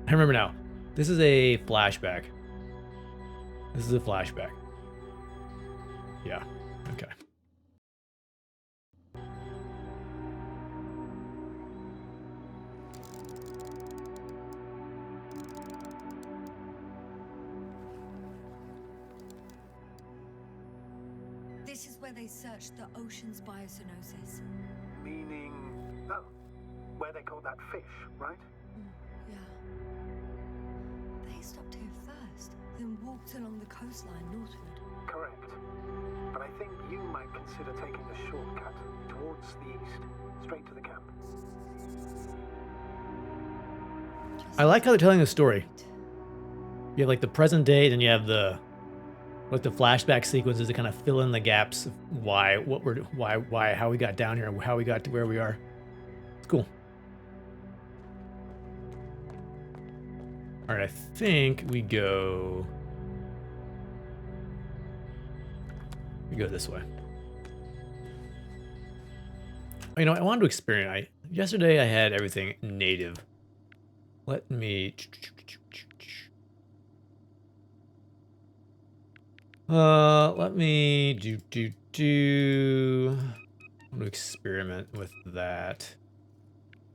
I remember now. This is a flashback. This is a flashback. Yeah. Okay. This is where they searched the ocean's biocenosis. Meaning, oh, where they caught that fish, right? Yeah. They stopped here first, then walked along the coastline northward. Correct. But I think you might consider taking the shortcut towards the east, straight to the camp. I like how they're telling the story. You have like the present day, then you have the flashback sequences to kind of fill in the gaps of how we got down here and how we got to where we are. It's cool. All right, I think we go this way. You know, I wanted to experiment. Yesterday I had everything native. Let me I want to experiment with that.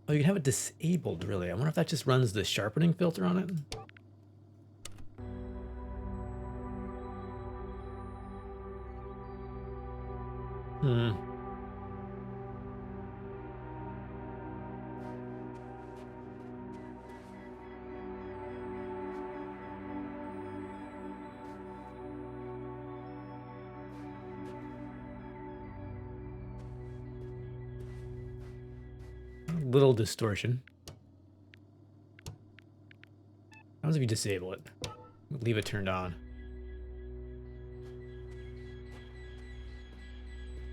Oh, you can have it disabled, really. I wonder if that just runs the sharpening filter on it. A little distortion. What happens if you disable it? Leave it turned on.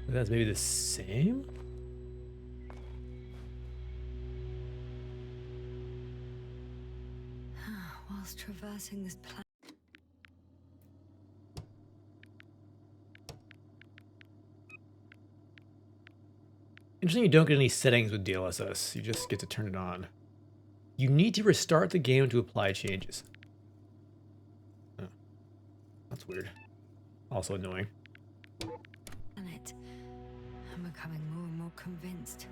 That's maybe the same? Whilst traversing this planet. Interesting, you don't get any settings with DLSS. You just get to turn it on. You need to restart the game to apply changes. Oh, that's weird. Also annoying. Planet. I'm becoming more and more convinced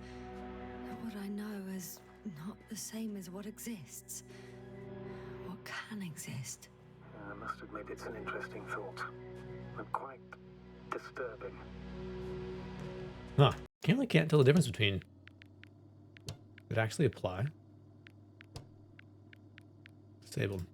that what I know is not the same as what exists. What can exist. I must admit it's an interesting thought. And quite disturbing. Huh. Can't tell the difference between. Did it actually apply? Disabled.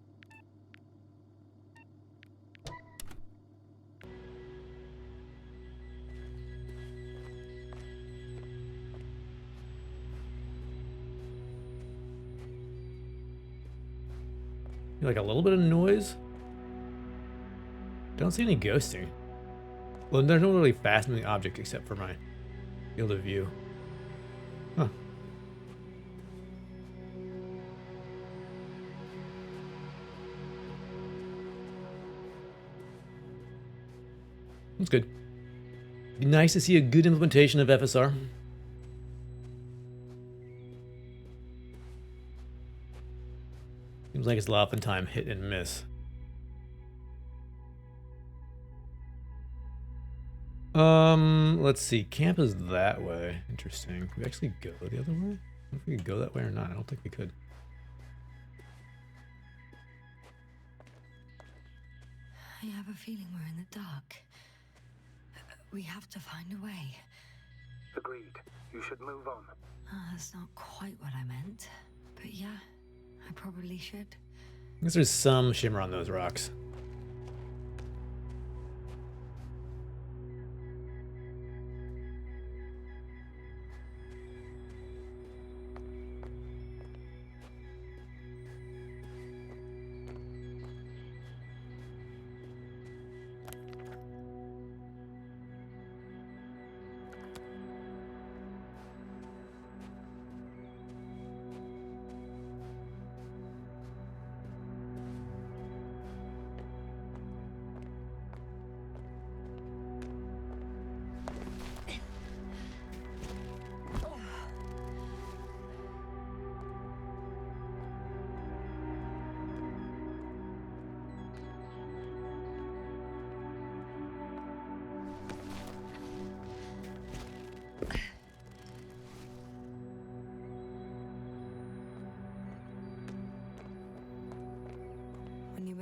Like a little bit of noise. Don't see any ghosting. Well, there's no really fast moving object except for my field of view. Huh. That's good. Be nice to see a good implementation of FSR. Seems like it's oftentimes hit and miss. Let's see. Camp is that way. Interesting. Can we actually go the other way? I don't know if we could go that way or not. I don't think we could. I have a feeling we're in the dark. We have to find a way. Agreed. You should move on. That's not quite what I meant. But yeah, I probably should. I guess there's some shimmer on those rocks.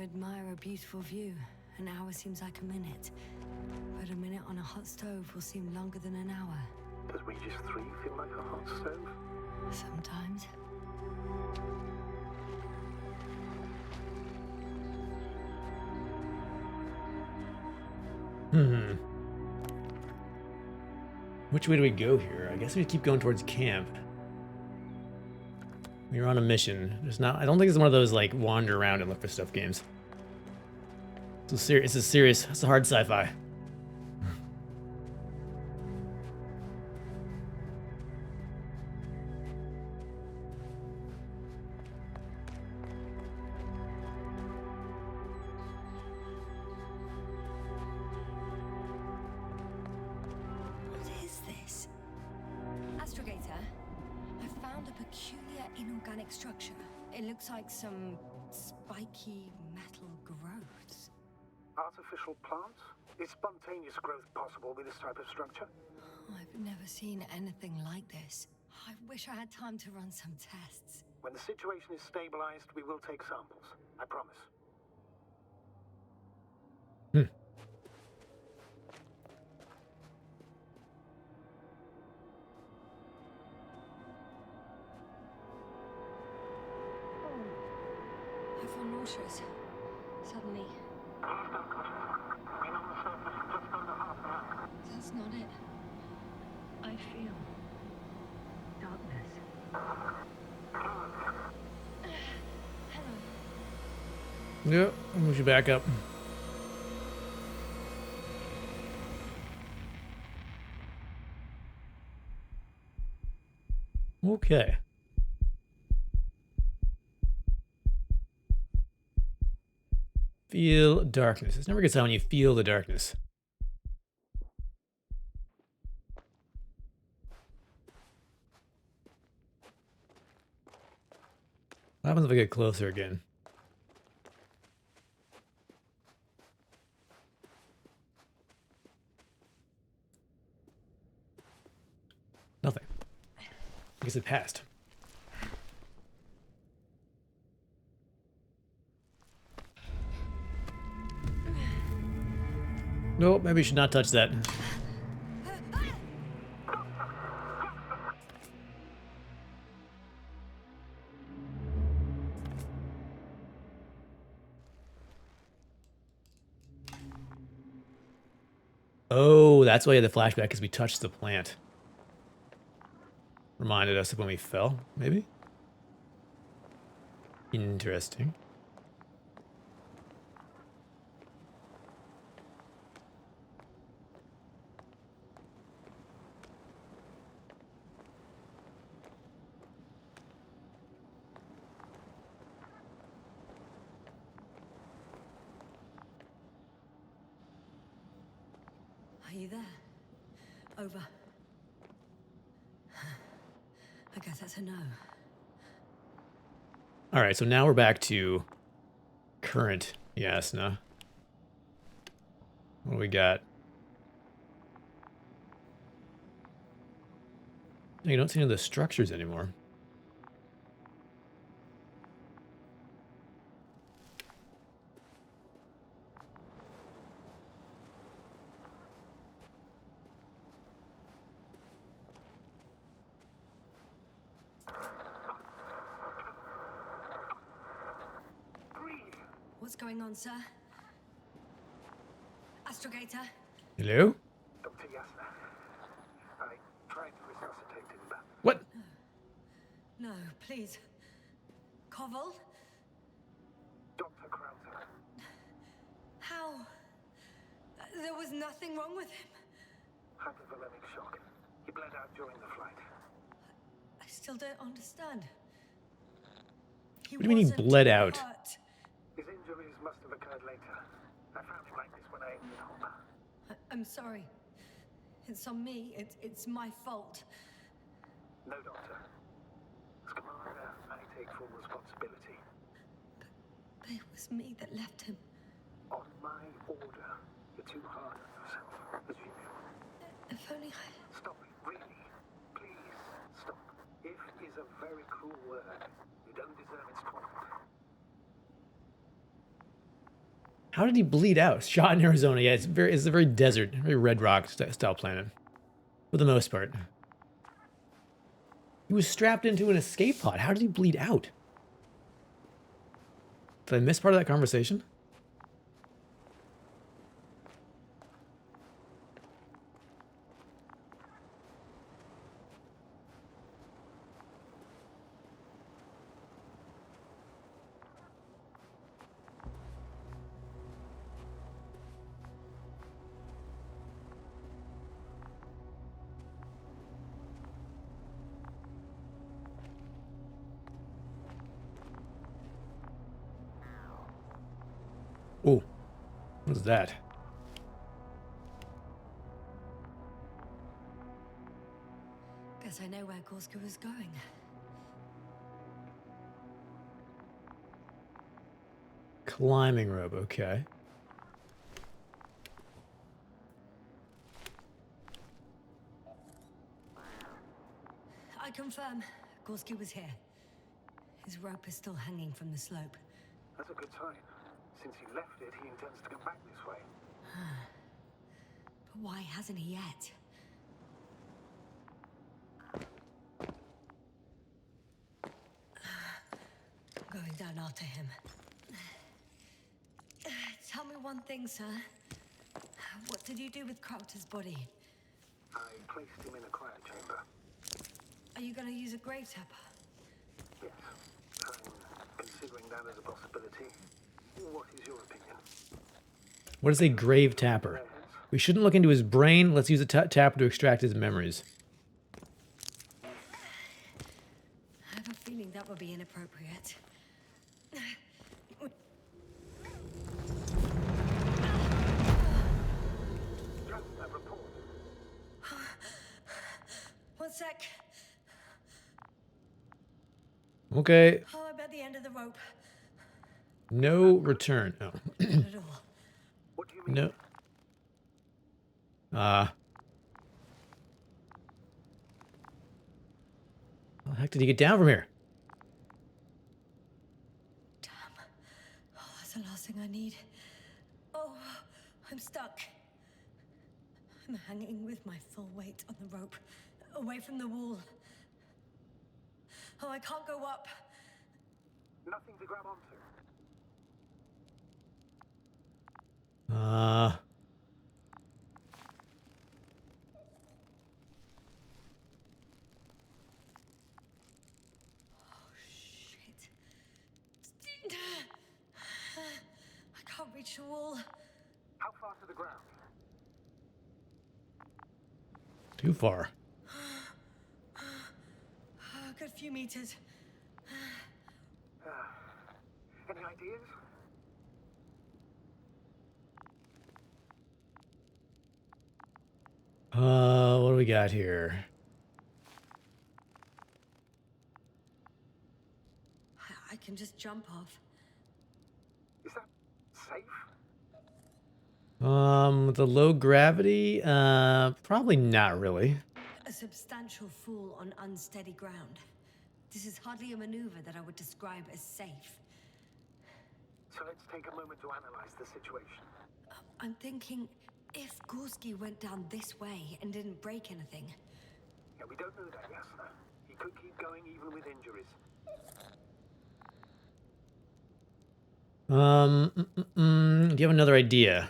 admire a beautiful view, an hour seems like a minute. But a minute on a hot stove will seem longer than an hour. Does Regis 3 feel like a hot stove? Sometimes. Which way do we go here? I guess we keep going towards camp. We're on a mission. There's not. I don't think it's one of those like wander around and look for stuff games. It's a serious. It's a hard sci-fi. What is this? Astrogator, I found a peculiar inorganic structure. It looks like some spiky metal growths. Artificial plants? Is spontaneous growth possible with this type of structure? I've never seen anything like this. I wish I had time to run some tests. When the situation is stabilized, we will take samples. I promise. I feel nauseous. Suddenly. That's not it. I feel darkness. Hello. Yep, I'll move you back up. Okay. Feel darkness. It's never a good sign when you feel the darkness. What happens if I get closer again? Nothing. I guess it passed. Nope, maybe you should not touch that. Oh, that's why you had the flashback, because we touched the plant. Reminded us of when we fell, maybe? Interesting. Are you there? Over. I guess that's a no. All right, so now we're back to current Yasna. What do we got? You don't see any of the structures anymore. What's going on, sir? Astrogator? Hello? Dr. Yasna, I tried to resuscitate him, but What? No, please. Koval? Dr. Krauser, How? There was nothing wrong with him. hypovolemic shock. He bled out during the flight. I still don't understand. What do you mean he bled out? hurt. His injuries must have occurred later. I found him like this when I entered home. I'm sorry. It's on me. It's my fault. No, Doctor. As commander, I take full responsibility. But it was me that left him. On my order, you're too hard on yourself, as you know. If only I... Stop it, really. Please, stop. If is a very cruel word. You don't deserve its taunt. How did he bleed out? Shot in Arizona. Yeah, it's a very desert, very red rock style planet. For the most part. He was strapped into an escape pod. How did he bleed out? Did I miss part of that conversation? Oh, what is that? Guess I know where Gorska was going. Climbing rope, okay. I confirm, Gorski was here. His rope is still hanging from the slope. That's a good sign. Since he left it, he intends to come back this way. But why hasn't he yet? I'm going down after him. Tell me one thing, sir. What did you do with Crowter's body? I placed him in a quiet chamber. Are you going to use a grave tapper? Yes, I'm considering that as a possibility. What is your opinion? What is a grave tapper? We shouldn't look into his brain. Let's use a tapper to extract his memories. I have a feeling that would be inappropriate. That report. One sec. Okay, Oh, I'm at the end of the rope. no return. Oh, Not at all. What do you mean? no. How the heck did he get down from here? Damn. Oh, that's the last thing I need. Oh, I'm stuck. I'm hanging with my full weight on the rope, away from the wall. Oh, I can't go up. Nothing to grab onto. Shit. I can't reach the wall. How far to the ground? Too far. A good few meters. Any ideas? What do we got here? I can just jump off. Is that safe? With the low gravity, probably not really. A substantial fall on unsteady ground. This is hardly a maneuver that I would describe as safe. So let's take a moment to analyze the situation. I'm thinking, if Gorski went down this way and didn't break anything, Yeah, we don't know that, Yasna. He could keep going even with injuries. Do you have another idea?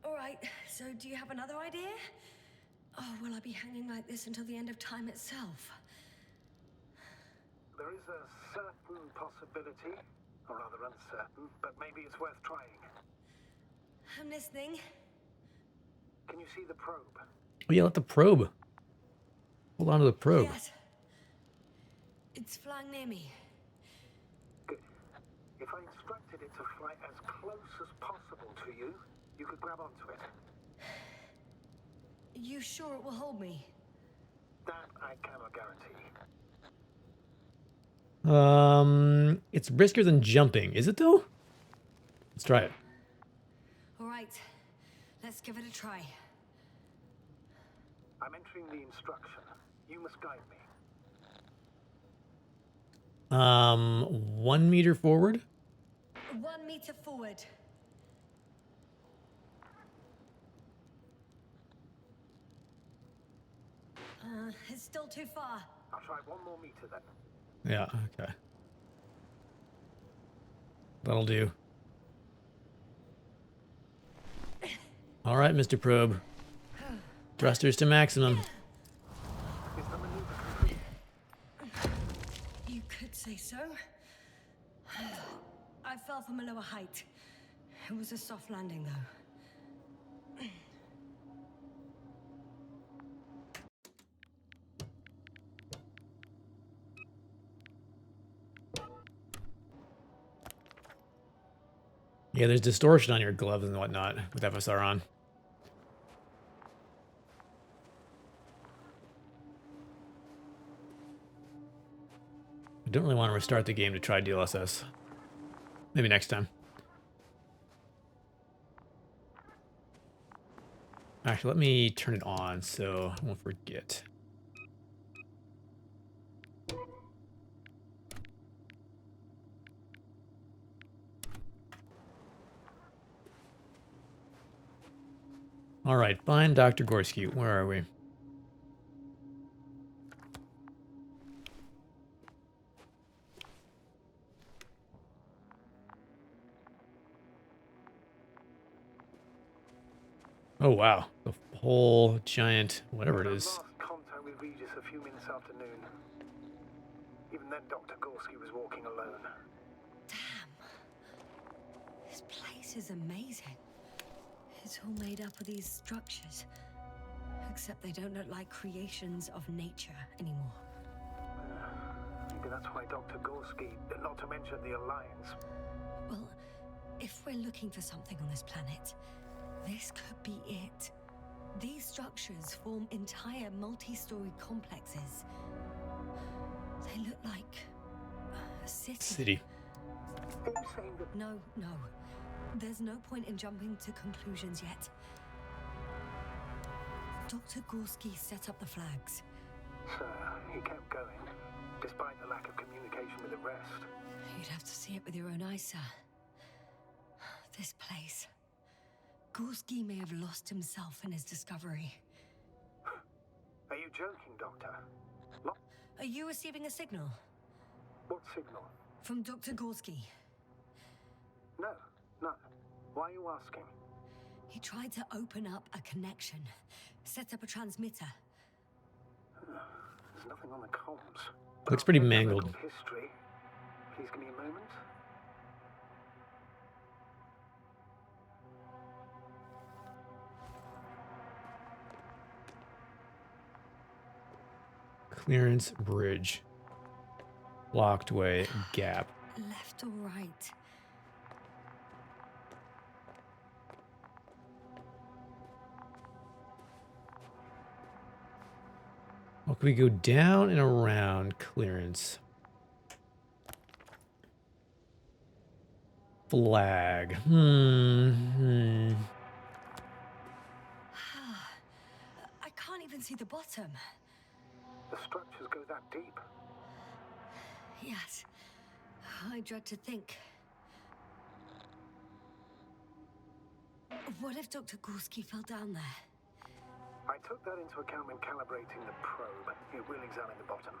all right, so do you have another idea? Oh, will I be hanging like this until the end of time itself? There is a certain possibility, or rather uncertain, but maybe it's worth trying. I'm listening. Can you see the probe? Oh yeah, let the probe. Hold on to the probe. Yes. It's flying near me. Good. If I instructed it to fly as close as possible to you, you could grab onto it. You sure it will hold me? That I cannot guarantee. It's riskier than jumping, is it though? Let's try it. All right, let's give it a try. I'm entering the instruction. You must guide me. 1 meter forward. 1 meter forward. forward. It's still too far. I'll try 1 more meter then. Yeah, okay. That'll do. All right, Mr. Probe. Thrusters to maximum. Is the maneuver complete? You could say so. I fell from a lower height. It was a soft landing, though. Yeah, there's distortion on your gloves and whatnot with FSR on. I don't really want to restart the game to try DLSS. Maybe next time. Actually, let me turn it on so I won't forget. All right, find Dr. Gorski. Where are we? Oh, wow. The whole giant, whatever it is. Last contact with Regis a few minutes after noon. Even then, Dr. Gorski was walking alone. Damn. This place is amazing. It's all made up of these structures. Except they don't look like creations of nature anymore. Maybe that's why Dr. Gorski, not to mention the Alliance. Well, if we're looking for something on this planet, this could be it. These structures form entire multi-story complexes. They look like a city. City. Are you saying that No. There's no point in jumping to conclusions yet. Dr. Gorski set up the flags. So he kept going, despite the lack of communication with the rest? You'd have to see it with your own eyes, sir. This place. Gorski may have lost himself in his discovery. Are you joking, Doctor? Are you receiving a signal? What signal? From Dr. Gorski. No. Why are you asking? He tried to open up a connection, set up a transmitter. There's nothing on the comms. Looks pretty I'll check the mangled. record history. Please give me a moment. Clearance bridge. Locked way gap. Left or right? Well, can we go down and around clearance? Flag. I can't even see the bottom. The structures go that deep. Yes. I dread to think. What if Dr. Gorski fell down there? I took that into account when calibrating the probe. It will examine the bottom.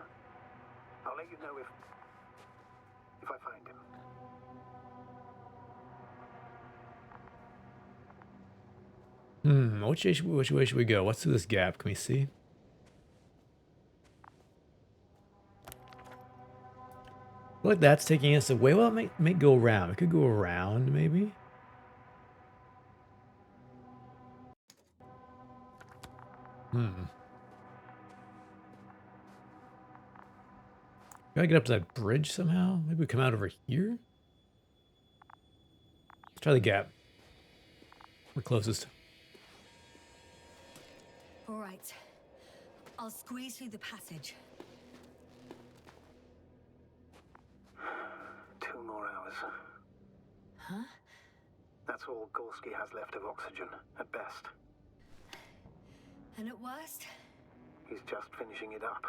I'll let you know if I find him. Which way should we go? What's through this gap? Can we see? I feel like that's taking us away. Well, it may go around. It could go around, maybe. Gotta get up to that bridge somehow. Maybe we come out over here. Let's try the gap. We're closest. All right. I'll squeeze through the passage. 2 more hours. Huh? That's all Gorski has left of oxygen, at best. And at worst? He's just finishing it up.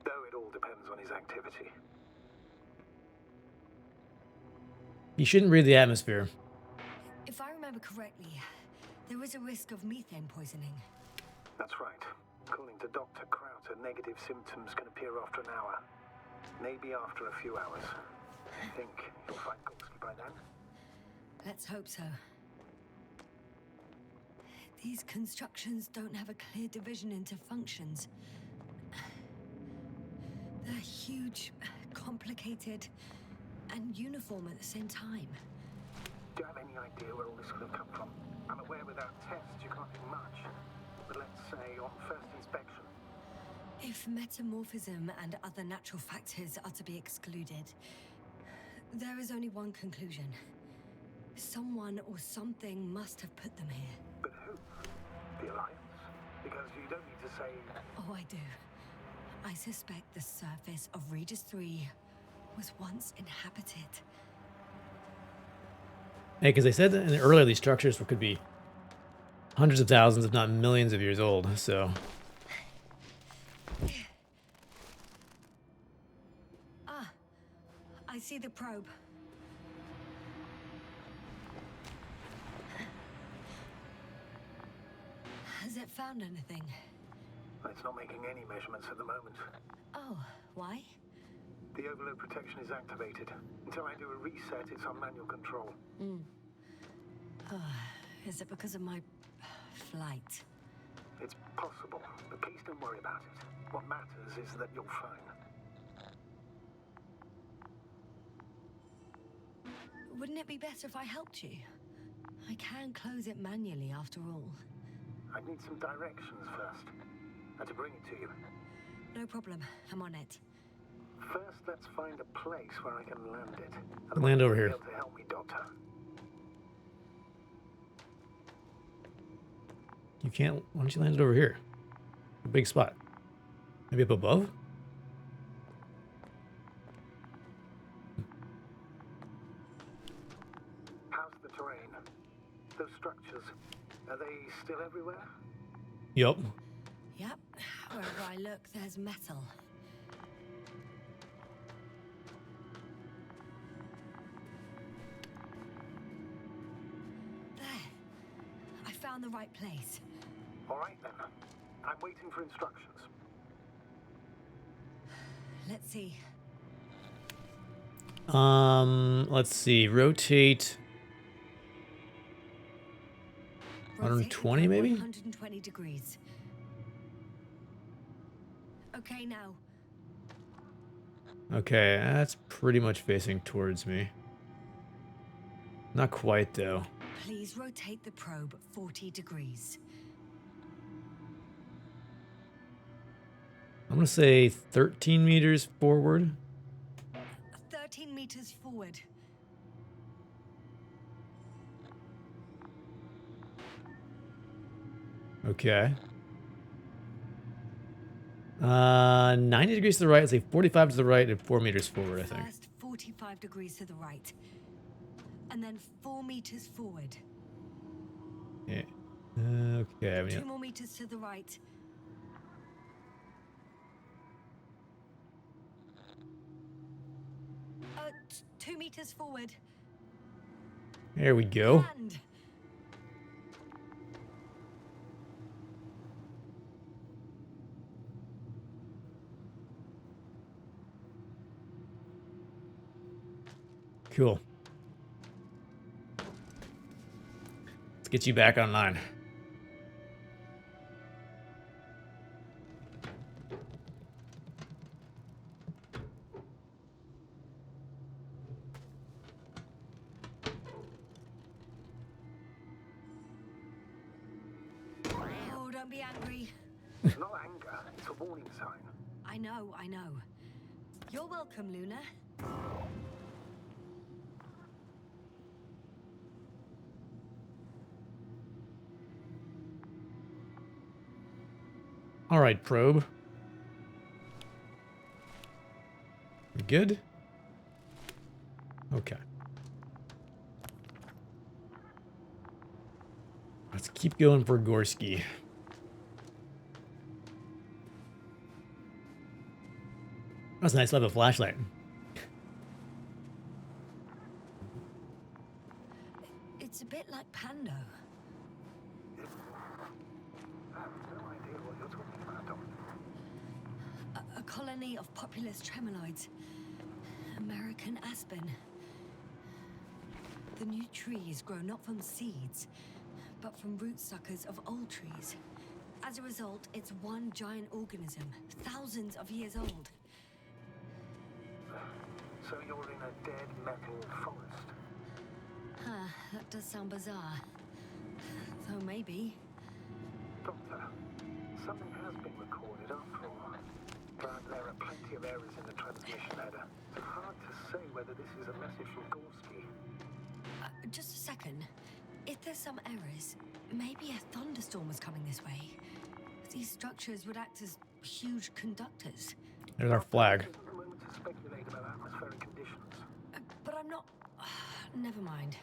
Though it all depends on his activity. You shouldn't breathe the atmosphere. remember correctly, there is a risk of methane poisoning. That's right. According to Dr. Krauter, negative symptoms can appear after an hour. Maybe after a few hours. I think you'll find Gorski by then. Let's hope so. These constructions don't have a clear division into functions. They're huge, complicated, and uniform at the same time. Do you have any idea where all this could have come from? I'm aware without tests you can't do much. But let's say on first inspection. If metamorphism and other natural factors are to be excluded, there is only one conclusion. Someone or something must have put them here. But who? The Alliance? Because you don't need to say... Oh, I do. I suspect the surface of Regis 3 was once inhabited. Hey, because they said that earlier these structures could be hundreds of thousands, if not millions of years old, so... Ah, I see the probe. Has it found anything? It's not making any measurements at the moment. Oh, why? The overload protection is activated. Until I do a reset, it's on manual control. Is it because of my flight? It's possible, but please don't worry about it. What matters is that you're fine. Wouldn't it be better if I helped you? I can close it manually after all. I'd need some directions first. And to bring it to you. No problem, I'm on it. First, let's find a place where I can land it. Land over You'll here. be able to help me, Doctor. You can't... Why don't you land it over here? A big spot. Maybe up above? How's the terrain? Those structures, are they still everywhere? Yup. Yep, wherever I look, there's metal. There. I found the right place. All right, then. I'm waiting for instructions. Let's see. Let's see. Rotate... Rotate the 120 probe maybe? 120 degrees. Okay, now. Okay, that's pretty much facing towards me. Not quite, though. Please rotate the probe 40 degrees. I'm gonna say 13 meters forward. 13 meters forward. Okay. 90 degrees to the right, let's say 45 to the right, and 4 meters forward, I think. First, 45 degrees to the right. And then 4 meters forward. Yeah. Okay. I mean, 2 more meters to the right. Uh, 2 meters forward. there we go. And Cool. Let's get you back online. oh, don't be angry. It's not anger, it's a warning sign. I know, I know. You're welcome, Luna. All right, probe. We good? Okay. Let's keep going for Gorski. That's nice to have a flashlight. It's a bit like Pando. I have no idea what you're talking about, Doctor. A colony of populous tremoloids. American aspen. The new trees grow not from seeds, but from root suckers of old trees. As a result, it's one giant organism, thousands of years old. So you're in a dead metal forest? Huh, that does sound bizarre. Though maybe. Doctor, something has been recorded after all. But there are plenty of errors in the transmission header. It's hard to say whether this is a message from Gorski. Just a second. If there's some errors, maybe a thunderstorm was coming this way. These structures would act as huge conductors. There's our flag. This isn't the moment to speculate about atmospheric conditions. But I'm not... never mind.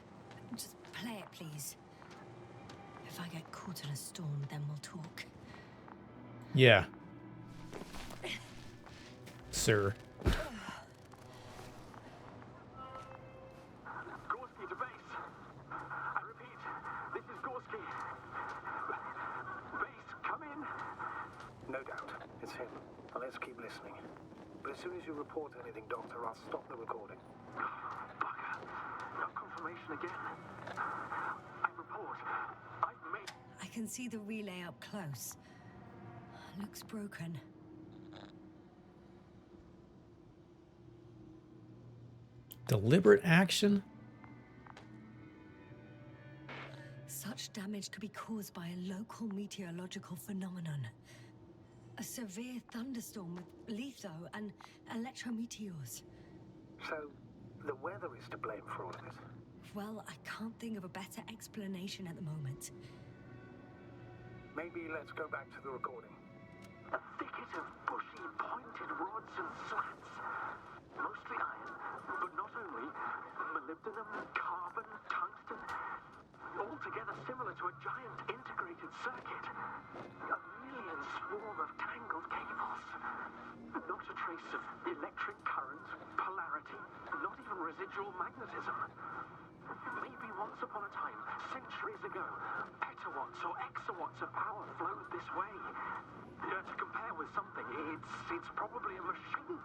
Just play it, please. If I get caught in a storm, then we'll talk. Yeah. Sir. Gorski to base. I repeat, this is Gorski. Base, come in. No doubt, it's him. Now let's keep listening. But as soon as you report anything, Doctor, I'll stop the recording. Bugger. No confirmation again. I report. I've made... I can see the relay up close. Looks broken. Deliberate action? Such damage could be caused by a local meteorological phenomenon. A severe thunderstorm with litho and electrometeors. So, the weather is to blame for all of it? Well, I can't think of a better explanation at the moment. Maybe let's go back to the recording. A thicket of bushy, pointed rods and slats. Mostly iron, but not only. Molybdenum, carbon, tungsten. Altogether similar to a giant integrated circuit. A million swarm of tangled cables. Not a trace of electric current, polarity, not even residual magnetism. Maybe once upon a time, centuries ago, petawatts or exawatts of power flowed this way. To compare with something, it's probably a machine.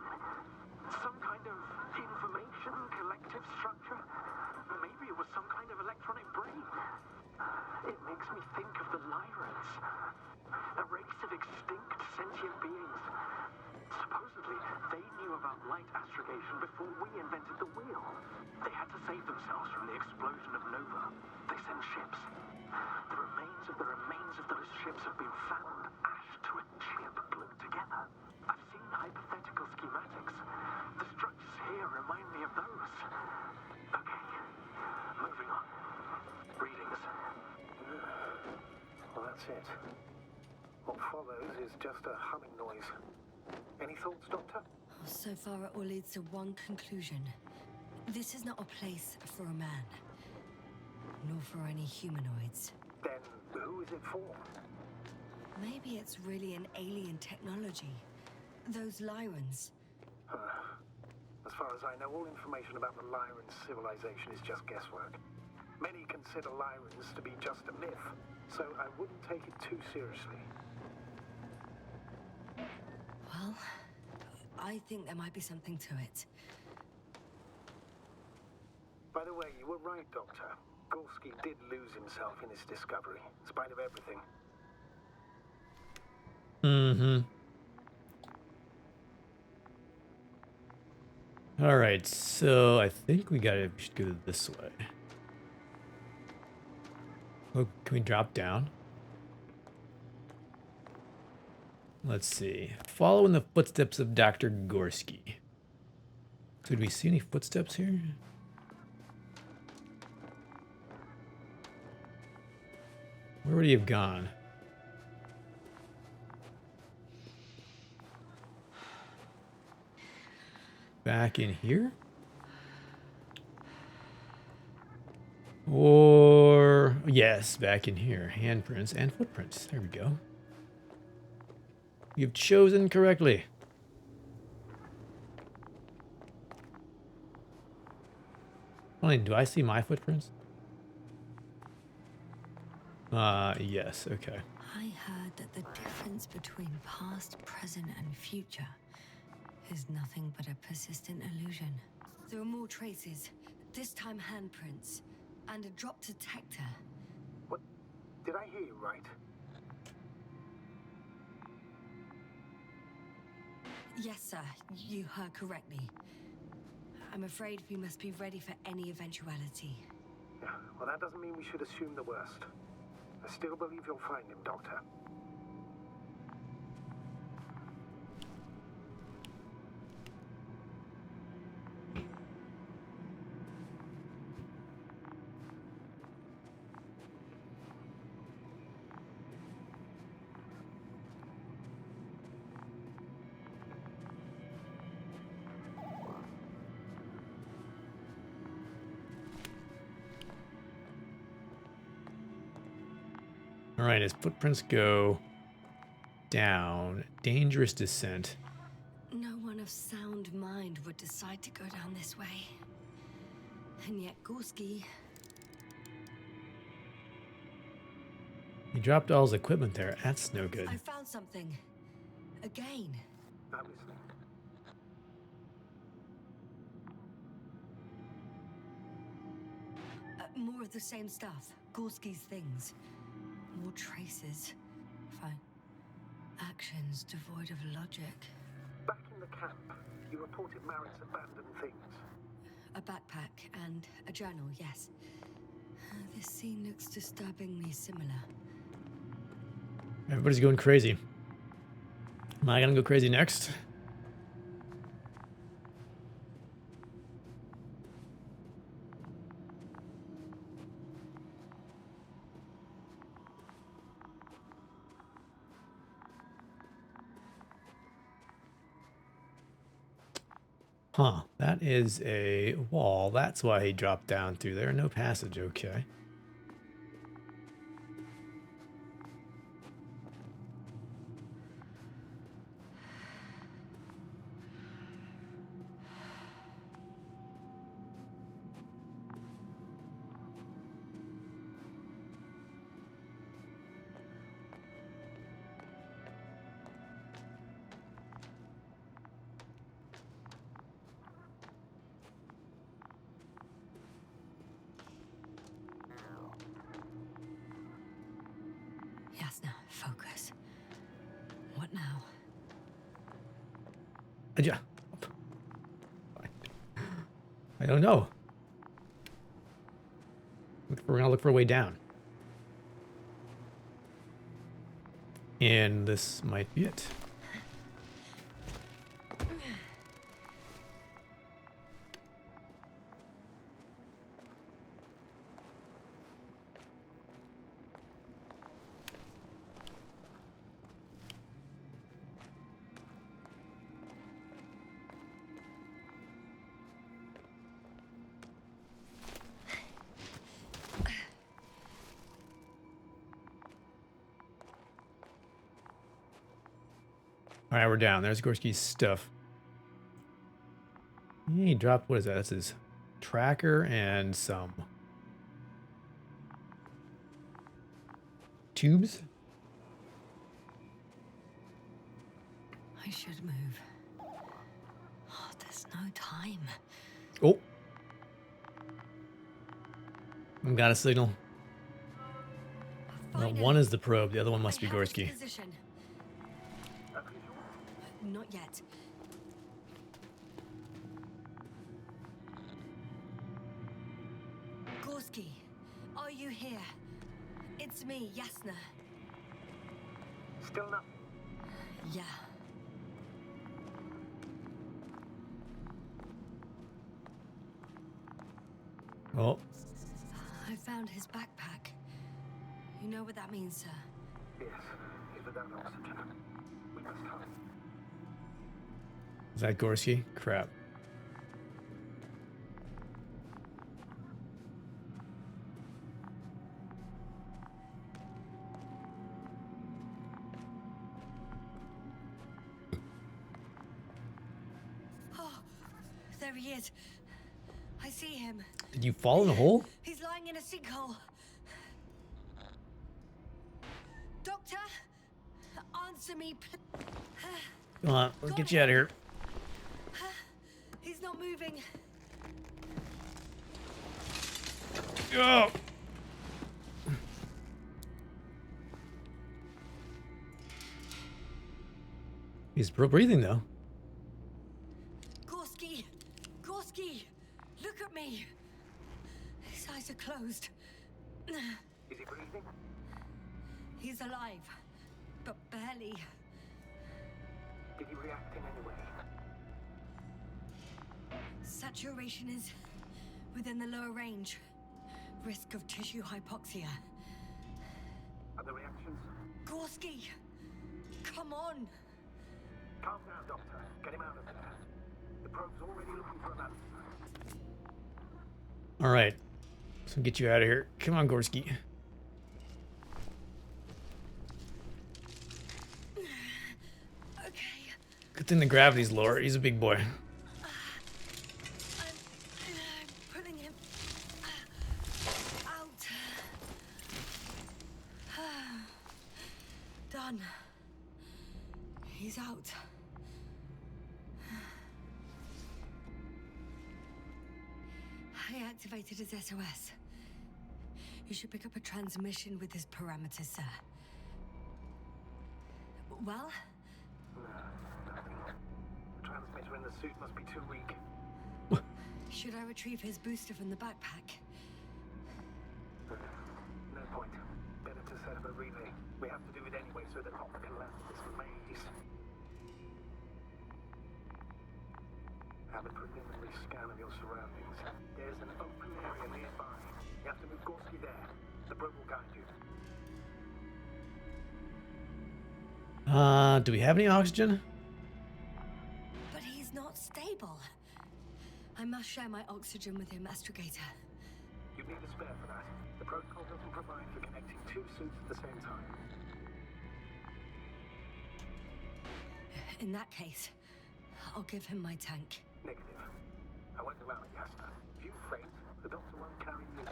Some kind of information collective structure. Maybe it was some kind of electronic brain. It makes me think of the Lyrans. A race of extinct sentient beings. Supposedly, they knew about light astrogation before we invented the wheel. They had to save themselves from the explosion of Nova. They sent ships. The remains of those ships have been found, ash to a chip glued together. I've seen hypothetical schematics. The structures here remind me of those. Okay, moving on. Readings. Well, that's it. What follows is just a humming noise. Any thoughts, Doctor? So far, it all leads to one conclusion. This is not a place for a man. Nor for any humanoids. Then who is it for? Maybe it's really an alien technology. Those Lyrans. As far as I know, all information about the Lyran civilization is just guesswork. Many consider Lyrans to be just a myth, so I wouldn't take it too seriously. Well, I think there might be something to it. By the way, you were right, Doctor. Gorski did lose himself in his discovery, in spite of everything. Mm-hmm. All right, so I think we should go this way. Oh, can we drop down? Let's see. Follow in the footsteps of Dr. Gorski. So did we see any footsteps here? Where would he have gone? Back in here? Or, yes, back in here. Handprints and footprints. There we go. You've chosen correctly. Only, do I see my footprints? Yes, okay. I heard that the difference between past, present, and future is nothing but a persistent illusion. There are more traces, this time handprints, and a drop detector. What? Did I hear you right? Yes, sir, you heard correctly. I'm afraid we must be ready for any eventuality. Yeah, well, that doesn't mean we should assume the worst. I still believe you'll find him, Doctor. All right, his footprints go down. Dangerous descent. No one of sound mind would decide to go down this way. And yet Gorski... He dropped all his equipment there. That's no good. I found something. Again. I'm listening. More of the same stuff. Gorski's things. More traces. Fine. Actions devoid of logic. Back in the camp, you reported Marek's abandoned things. A backpack and a journal, yes. This scene looks disturbingly similar. Everybody's going crazy. Am I gonna go crazy next? Huh, that is a wall. That's why he dropped down through there. No passage, okay. Yasna, focus. What now? Yeah. I don't know. We're gonna look for a way down. And this might be it. All right, we're down. There's Gorski's stuff. He dropped, what is that? That's his tracker and some tubes. I should move. Oh, there's no time. Oh. Got a signal. Well, Finally, one is the probe. The other one must I be have its Gorski. position. A visual? Not yet. Gorski, are you here? It's me, Yasna. Still nothing. Yeah. Oh, I found his backpack. You know what that means, sir? Yes, he's without oxygen. We must hurry. is that Gorski? Crap. Oh, there he is. I see him. Did you fall in a hole? He's lying in a sinkhole. Answer me, Come on, let's get you out of here. He's not moving. Go! He's still breathing though. Gorski! Gorski! Look at me! His eyes are closed. Is he breathing? He's alive, but barely. Did he react in any way? Saturation is within the lower range. Risk of tissue hypoxia. Other reactions? Gorski! Come on! Calm down, Doctor. Get him out of there. The probe's already looking for an answer. All right, so get you out of here. Come on, Gorski. Okay. Good thing the gravity's lower. He's a big boy. I'm pulling him out. Done. He's out. I activated his SOS. You should pick up a transmission with his parameters, sir. Well? No, nothing. The transmitter in the suit must be too weak. Should I retrieve his booster from the backpack? No point. Better to set up a relay. We have to do it anyway so that Hopper can land this maze. Have a preliminary scan of your surroundings. There's an open area nearby. You have to move Gorski there. The probe will guide you. Do we have any oxygen? But he's not stable. I must share my oxygen with him, Astrogator. You need a spare for that. The protocol doesn't provide for connecting two suits at the same time. In that case, I'll give him my tank. Negative. I won't allow it, Yasna. If you faint, the doctor won't carry you.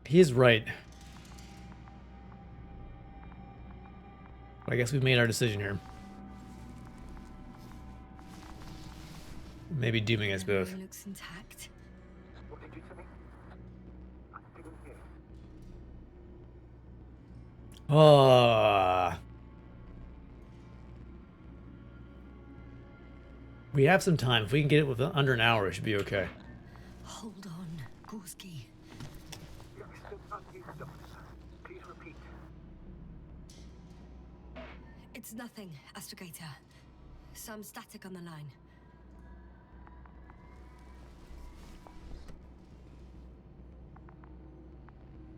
He is right. I guess we've made our decision here. Maybe dooming us both. Everything looks intact. What did you say? I didn't hear. Oh. We have some time. If we can get it within under an hour, it should be okay. Hold on, Gorski. You're still unused, Doctor. Please repeat. It's nothing, Astrogator. Some static on the line.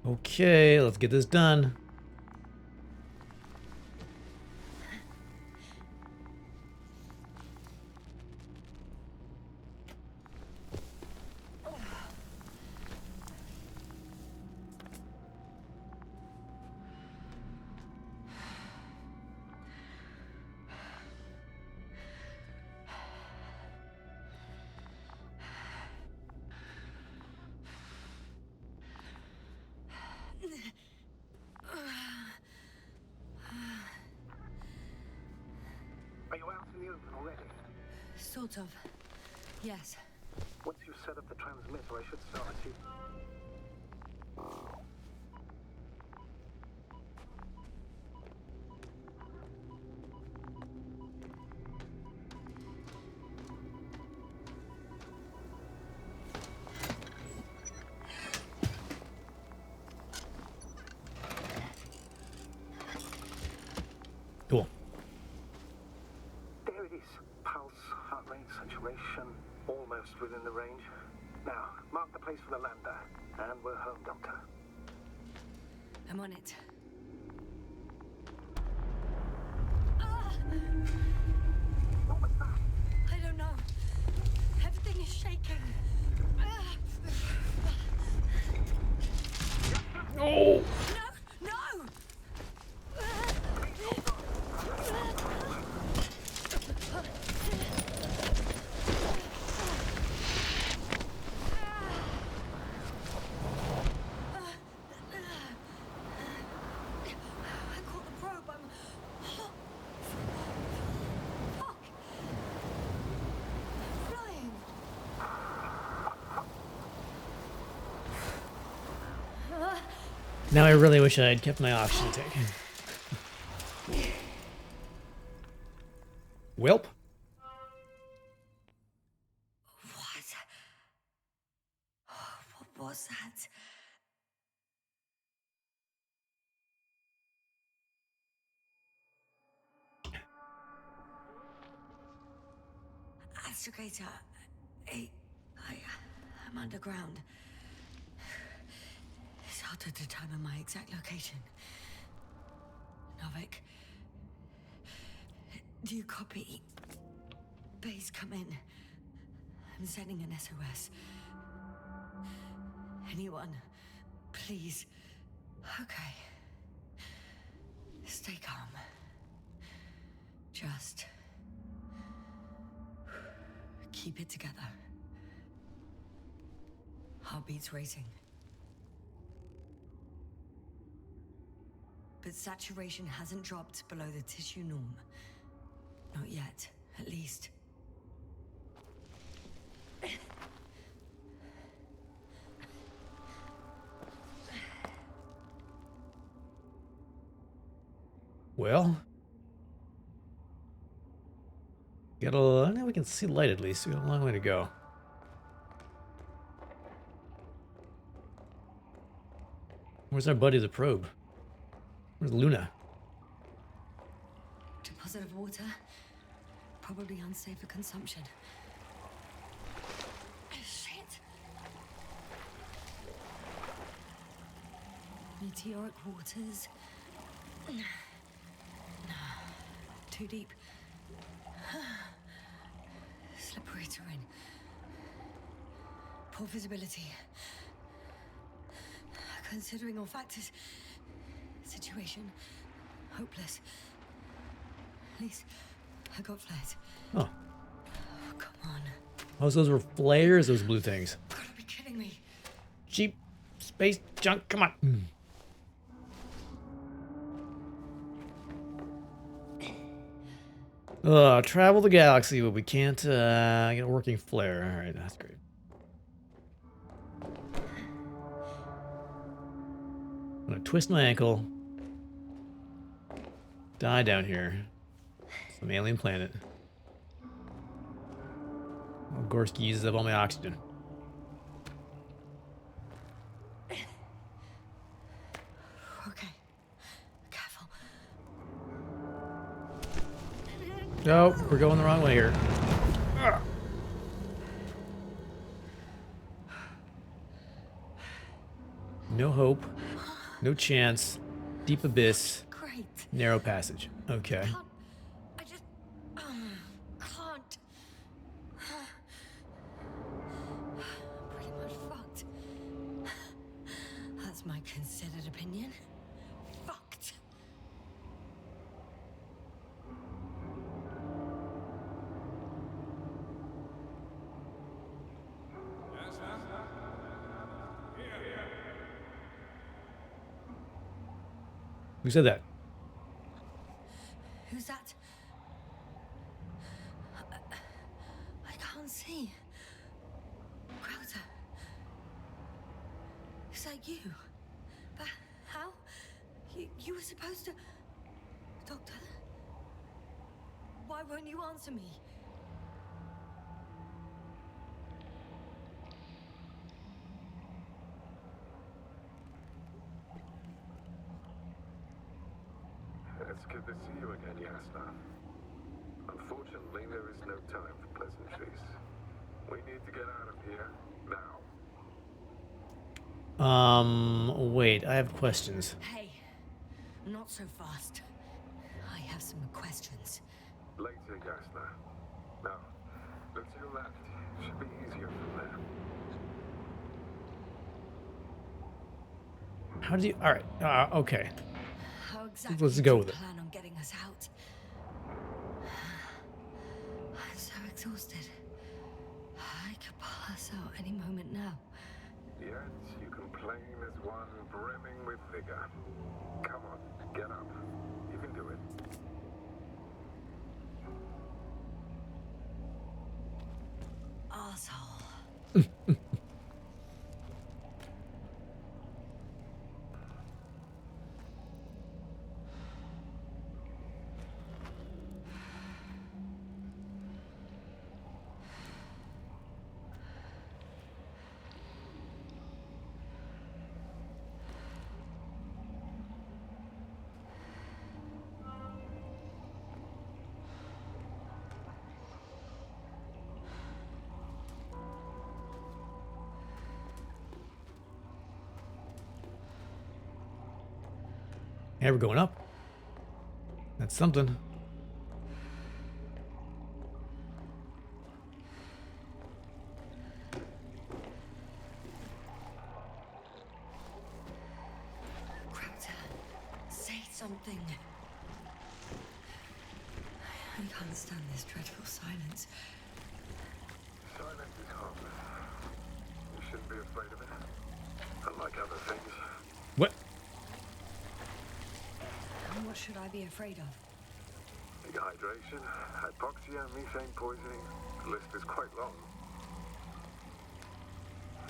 Okay, let's get this done. Are you out in the open already? Sort of. Yes. Once you've set up the transmitter, I should start you. Cool. There it is. Pulse, heart rate, saturation, almost within the range. Now, mark the place for the lander. And we're home, Doctor. I'm on it. What was that? I don't know. Everything is shaking. Oh! No! No! I caught the probe. Now I really wish I had kept my oxygen tank. Welp. What? What was that? Astrogator, I'm underground. It's hard to determine my exact location. Novik, do you copy? Base, come in. I'm sending an SOS. Anyone, please. Okay. Stay calm. Just keep it together. Heartbeats racing. But saturation hasn't dropped below the tissue norm. Not yet, at least. Well, got a. Now we can see light at least. We got a long way to go. Where's our buddy the probe? Where's Luna? Deposit of water. Probably unsafe for consumption. Shit. Meteoric waters. Too deep. Slippery terrain. Poor visibility. Considering all factors, situation hopeless. At least I got flares. Oh, Oh, come on. oh, so those were flares. Those blue things. Gotta be kidding me. Cheap space junk. Come on. Travel the galaxy, but we can't get a working flare. All right, that's great. I'm gonna twist my ankle. Die down here. Some alien planet. Oh, Gorski uses up all my oxygen. Okay. Careful. No, we're going the wrong way here. Ugh. No hope. No chance. Deep abyss. Great. Narrow passage. Okay. Can't. I just can't. Pretty much fucked. That's my considered opinion. Fucked. Who said that? Who's that? I can't see. Crowther. Is that you? But how? You were supposed to... Doctor? Why won't you answer me? It's good to see you again, Yasna. Unfortunately, there is no time for pleasantries. We need to get out of here now. Wait, I have questions. Hey, not so fast. I have some questions. Later, Yasna. Now, look to your left. Should be easier from there. How do you... Alright, okay. How exactly Let's do go you with it. plan on getting us out? I'm so exhausted. I could pass out any moment now. Yet, you complain as one brimming with vigor. Come on, get up. You can do it. Arsehole. Hey, we're going up. That's something. Crowther, say something. I can't stand this dreadful silence. Silence is harmless. You shouldn't be afraid of it. Unlike other things. What? And what should I be afraid of? Dehydration, hypoxia, methane poisoning. The list is quite long.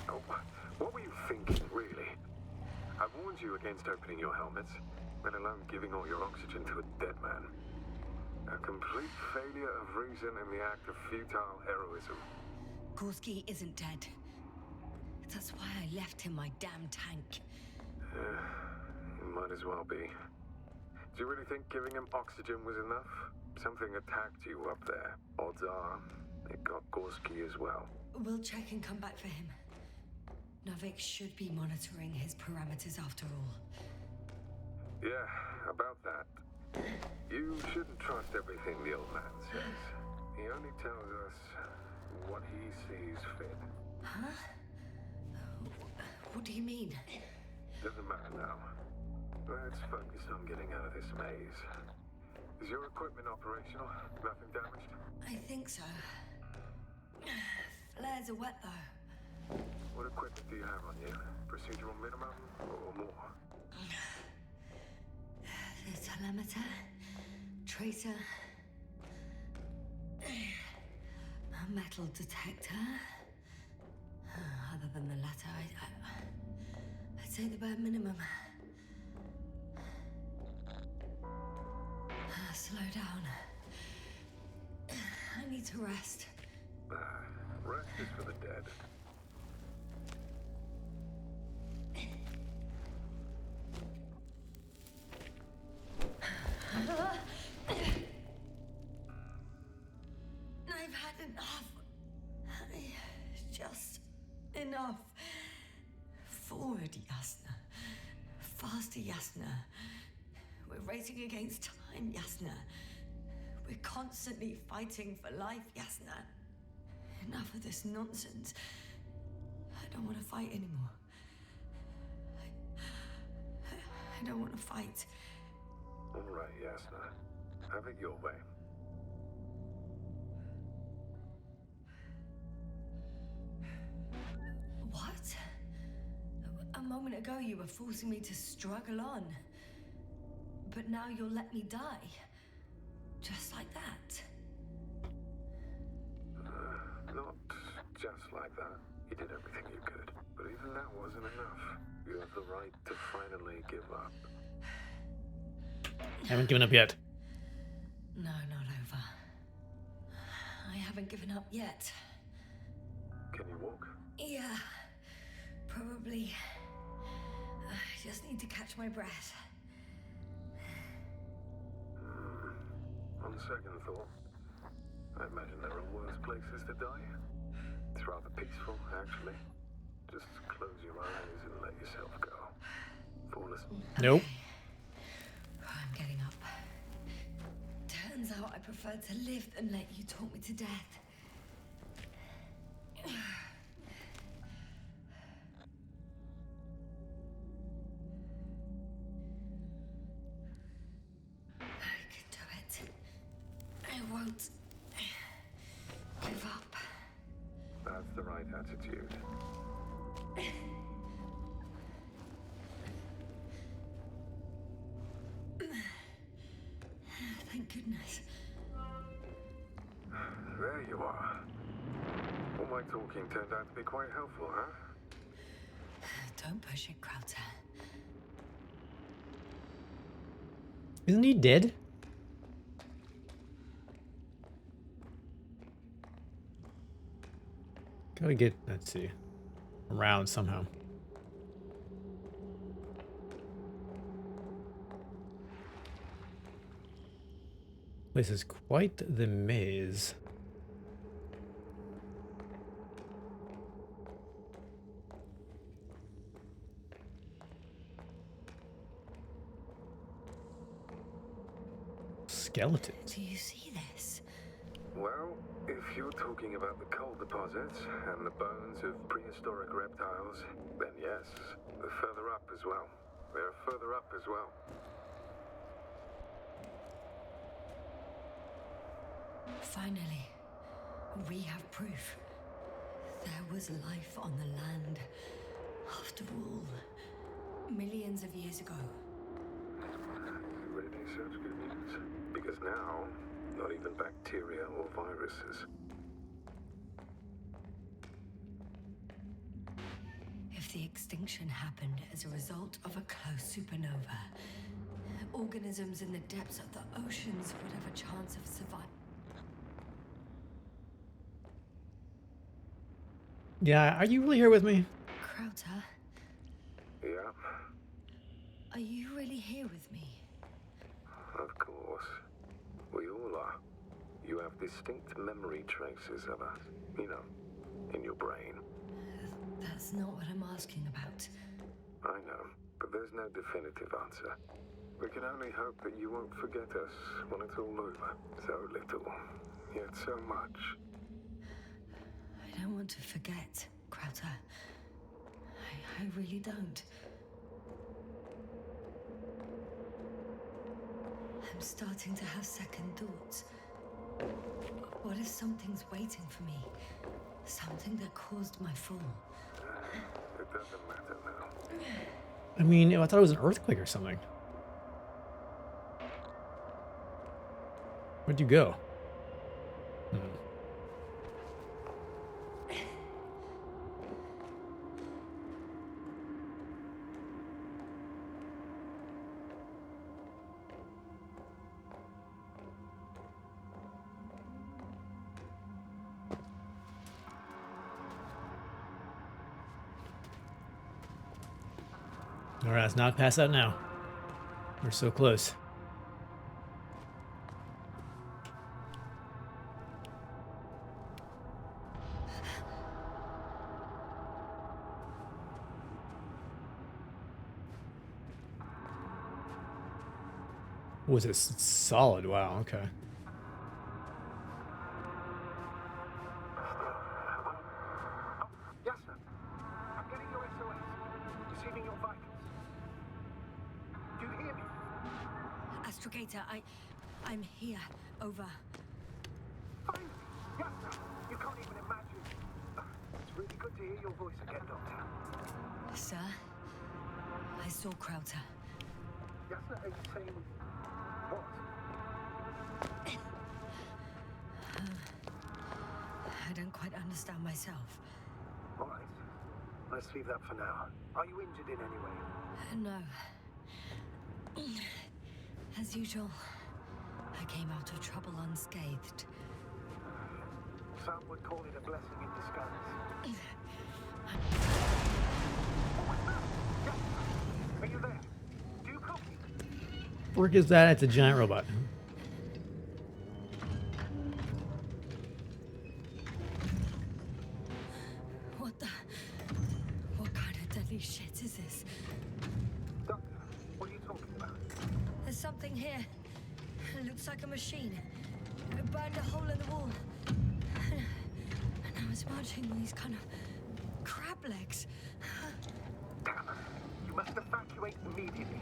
Oh, what were you thinking, really? I warned you against opening your helmets, let alone giving all your oxygen to a dead man. A complete failure of reason in the act of futile heroism. Gorski isn't dead. That's why I left him my damn tank. It might as well be. Do you really think giving him oxygen was enough? Something attacked you up there. Odds are, it got Gorski as well. We'll check and come back for him. Novik should be monitoring his parameters after all. Yeah, about that. You shouldn't trust everything the old man says. He only tells us what he sees fit. Huh? What do you mean? Doesn't matter now. Let's focus on getting out of this maze. Is your equipment operational? Nothing damaged? I think so. Flares are wet though. What equipment do you have on you? Procedural minimum or more? The telemeter, tracer, a metal detector. Other than the latter, I'd say the bare minimum. Slow down. I need to rest. Rest is for the dead. I've had enough. Just enough. Forward, Yasna. Faster, Yasna. We're racing against time, Yasna. We're constantly fighting for life, Yasna. Enough of this nonsense. I don't want to fight anymore. I don't want to fight. All right, Yasna. Have it your way. What? A moment ago you were forcing me to struggle on. But now you'll let me die. Just like that. Not just like that. You did everything you could. But even that wasn't enough. You have the right to finally give up. Haven't given up yet. No, not over. I haven't given up yet. Can you walk? Yeah, probably. I just need to catch my breath. On second thought, I imagine there are worse places to die. It's rather peaceful, actually. Just close your eyes and let yourself go. Fall asleep. Nope. I'm getting up. Turns out I prefer to live than let you talk me to death. I can do it. I won't give up. That's the right attitude. Thank goodness. There you are. All my talking turned out to be quite helpful, huh? Don't push it, Crowther. Isn't he dead? Gotta get, let's see, around somehow. This is quite the maze. skeletons. Do you see this? Well, if you're talking about the coal deposits and the bones of prehistoric reptiles, then yes, they're further up as well. They're further up as well. Finally, we have proof. There was life on the land. After all, millions of years ago. Really such good news. Because now, not even bacteria or viruses. If the extinction happened as a result of a close supernova, organisms in the depths of the oceans would have a chance of survival. Yeah, are you really here with me? Krauter, Yeah, are you really here with me? of course. We all are. You have distinct memory traces of us. You know, in your brain. That's not what I'm asking about. I know, but there's no definitive answer. We can only hope that you won't forget us when it's all over. So little, yet so much. I don't want to forget, Krauter. I really don't. I'm starting to have second thoughts. What if something's waiting for me? Something that caused my fall? It doesn't matter now. I mean, I thought it was an earthquake or something. Where'd you go? All right, let's knock past that now. We're so close. Was it solid? Wow, okay. Yes, sir. I'm getting your SOS. Receiving your vitals. Do you hear me? Astrogator, I'm here. Over. Fine. Yes, sir. You can't even imagine. It's really good to hear your voice again, Doctor. Sir, I saw Krauter. Yes, sir. Are you saying what? I don't quite understand myself. All right. Let's leave that for now. Are you injured in any way? No. As usual, I came out of trouble unscathed. Some would call it a blessing in disguise. Are you there? Do you copy? Work is that? It's a giant robot. What kind of deadly shit is this? Doctor, what are you talking about? There's something here. It looks like a machine. It burned a hole in the wall. And I was marching on these kind of crab legs. Damn. You must evacuate immediately.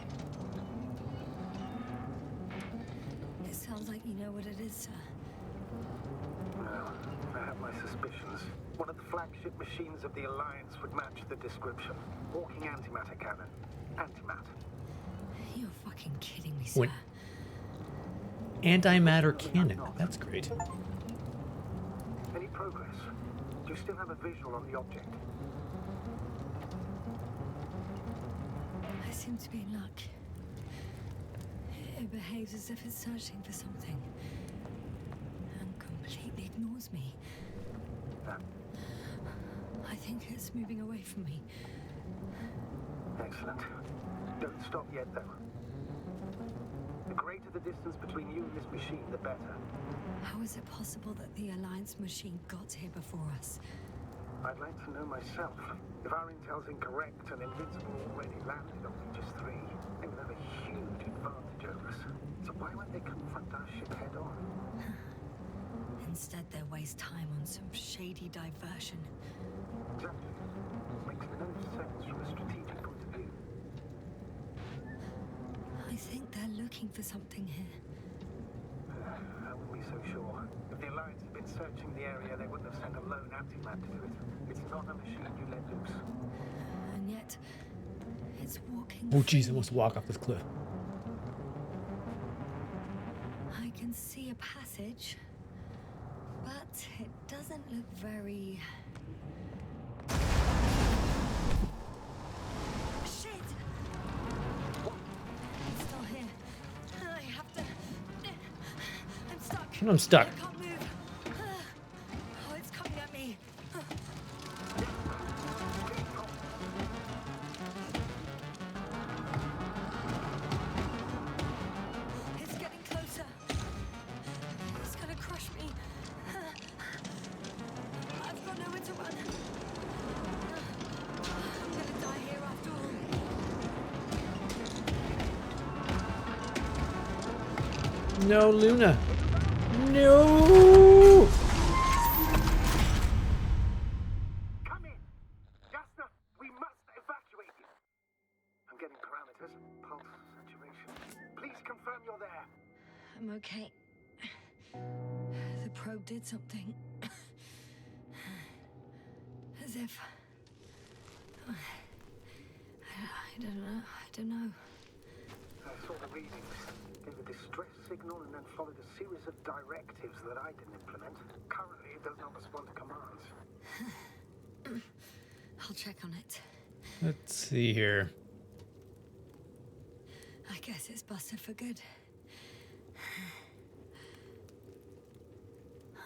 It sounds like you know what it is, sir. Well, I have my suspicions. One of the flagship machines of the Alliance would match the description. Walking antimatter cannon. Antimat. You're fucking kidding me, sir. When antimatter cannon. That's great. Any progress? Do you still have a visual on the object? I seem to be in luck. It behaves as if it's searching for something. And completely ignores me. I think it's moving away from me. Excellent. Don't stop yet, though. The greater the distance between you and this machine, the better. How is it possible that the Alliance machine got here before us? I'd like to know myself. If our intel's incorrect and Invincible already landed on Aegis 3, They would have a huge advantage over us. So why won't they confront our ship head on? Instead, they waste time on some shady diversion. Exactly. Makes no sense from a strategic point of view. I think they're looking for something here. I wouldn't be so sure. If the Alliance had been searching the area, they wouldn't have sent a lone anti-man to do it. It's not a machine you let loose. And yet, it's walking Oh, jeez, I free. almost walk off this cliff. I can see a passage, but it doesn't look very... Shit! It's still here. I have to... I'm stuck. I'm stuck. I can't move. Oh, it's coming at me. It's getting closer. It's gonna crush me. I've got nowhere to run. I'm gonna die here after all. No, Luna. No! Come in! Jasna, we must evacuate you! I'm getting parameters. Pulse, saturation. Please confirm you're there. I'm okay. The probe did something. As if... I don't know. I saw the readings, gave a distress signal, and then followed a series of directives that I didn't implement. Currently, it does not respond to commands. I'll check on it. Let's see here. I guess it's busted for good.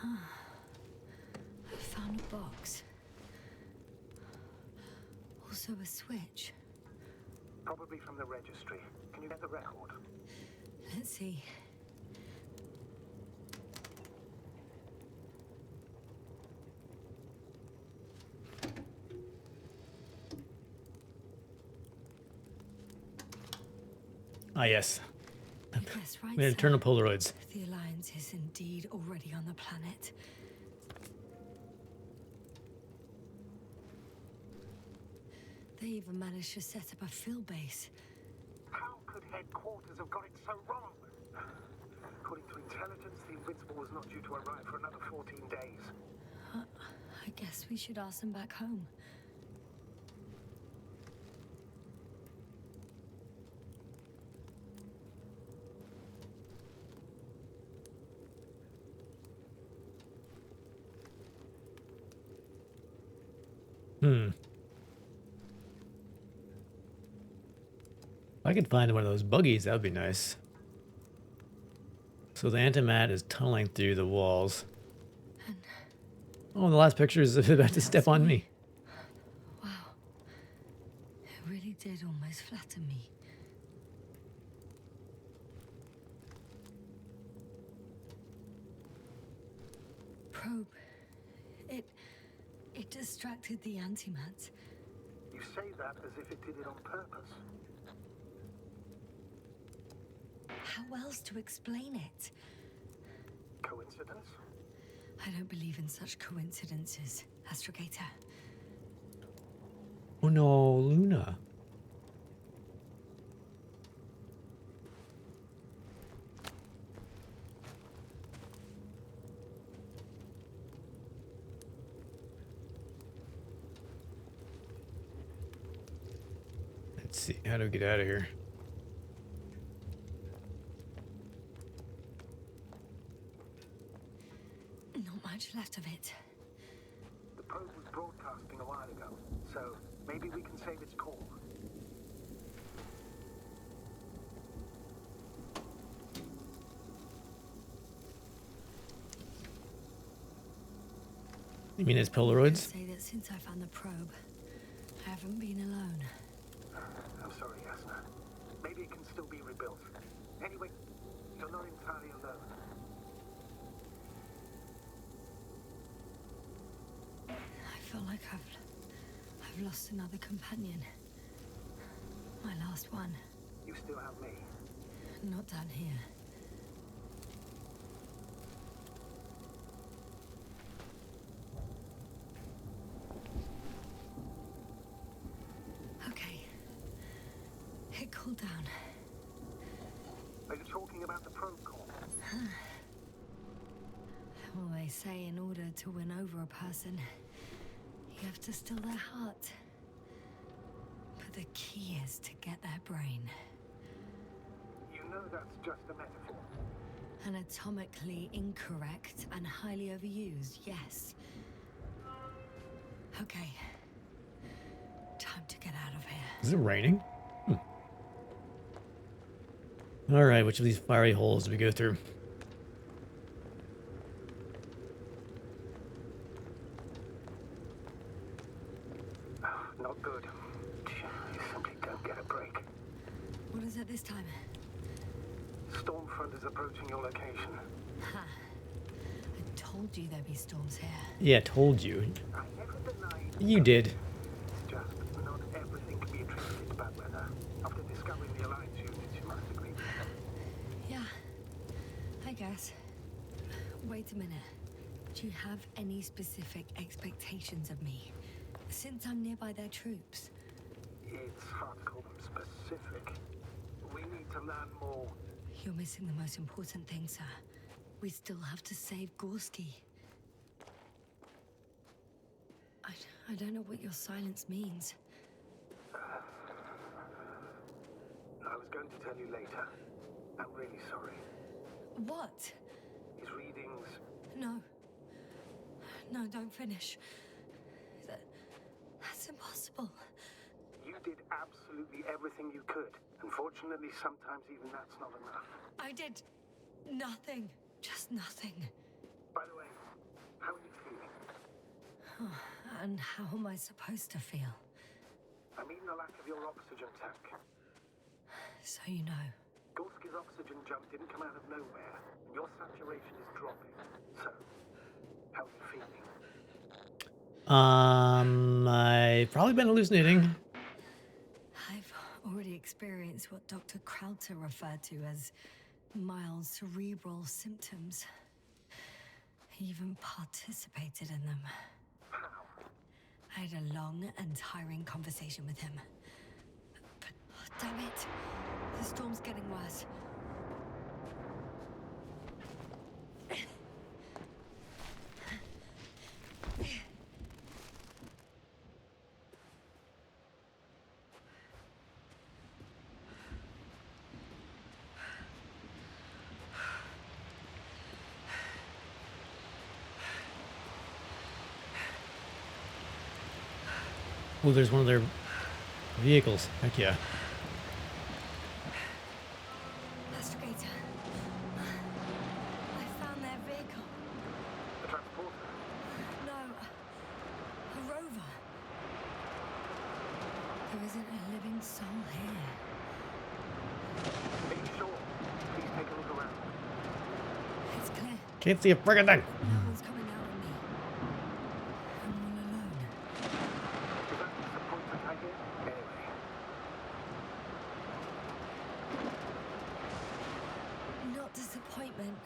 I found a box. Also a switch. Probably from the registry. Can you get the record? Let's see. Ah, yes. Yes, right, We had sir. eternal Polaroids. The Alliance is indeed already on the planet. They even managed to set up a field base. How could headquarters have got it so wrong? According to intelligence, the Invincible was not due to arrive for another 14 days. I guess we should ask them back home. If I could find one of those buggies, that would be nice. So the antimat is tunneling through the walls. Oh, the last picture is about to step on me. Wow. It really did almost flatter me. Probe. It distracted the antimats. You say that as if it did it on purpose. How else to explain it? Coincidence? I don't believe in such coincidences, Astrogator. Oh no, Luna. Let's see, how do we get out of here? Not much left of it. The probe was broadcasting a while ago, so maybe we can save its call. You mean it's I Polaroids? say that since I found the probe, I haven't been alone. I'm sorry, Jasna. Maybe it can still be rebuilt. Anyway, you're not entirely alone. I feel like I've lost another companion. My last one. You still have me. Not down here. Okay. It cooled down. Are you talking about the probe call? Well, they say in order to win over a person, you have to still their heart. But the key is to get their brain. You know that's just a metaphor. Anatomically incorrect and highly overused, yes. Okay. Time to get out of here. Is it raining? All right, which of these fiery holes do we go through? Not good. You simply don't get a break. What is it this time? Stormfront is approaching your location. Ha. I told you there'd be storms here. Yeah, told you. I never denied. You did. It's just not everything can be attributed to bad weather. After discovering the Alliance units, you must agree. Yeah, I guess. Wait a minute. Do you have any specific expectations of me? Since I'm nearby their troops. It's hard to call them specific. We need to learn more. You're missing the most important thing, sir. We still have to save Gorski. I don't know what your silence means. I was going to tell you later. I'm really sorry. What? His readings. No. No, don't finish. That's impossible. You did absolutely everything you could. Unfortunately, sometimes even that's not enough. I did nothing. Just nothing. By the way, how are you feeling? And how am I supposed to feel? I mean the lack of your oxygen tank. So you know. Gorski's oxygen jump didn't come out of nowhere, and your saturation is dropping. So, how are you feeling? I've probably been hallucinating. I've already experienced what Dr. Krauter referred to as mild cerebral symptoms. He even participated in them. How? I had a long and tiring conversation with him. But, oh, damn it. The storm's getting worse. Oh, there's one of their vehicles. Heck yeah. Astrogator. I found their vehicle. The transporter? No, a rover. There isn't a living soul here. Be sure. Please take a look around. It's clear. Can't see a friggin' thing. No one's coming out on me. I'm all alone. Is that disappointment I hear? Anyway. Not disappointment,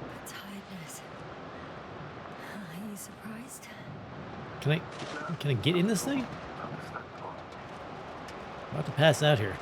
but tiredness. Are you surprised? Can I get in this thing? Understandable. I'm about to pass out here.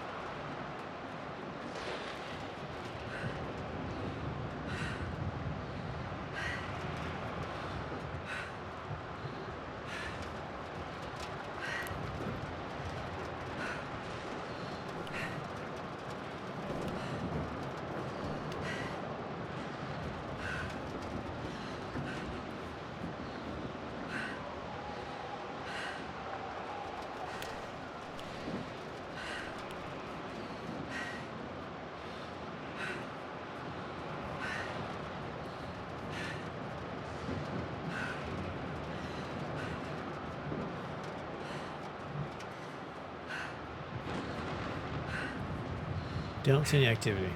Don't see any activity.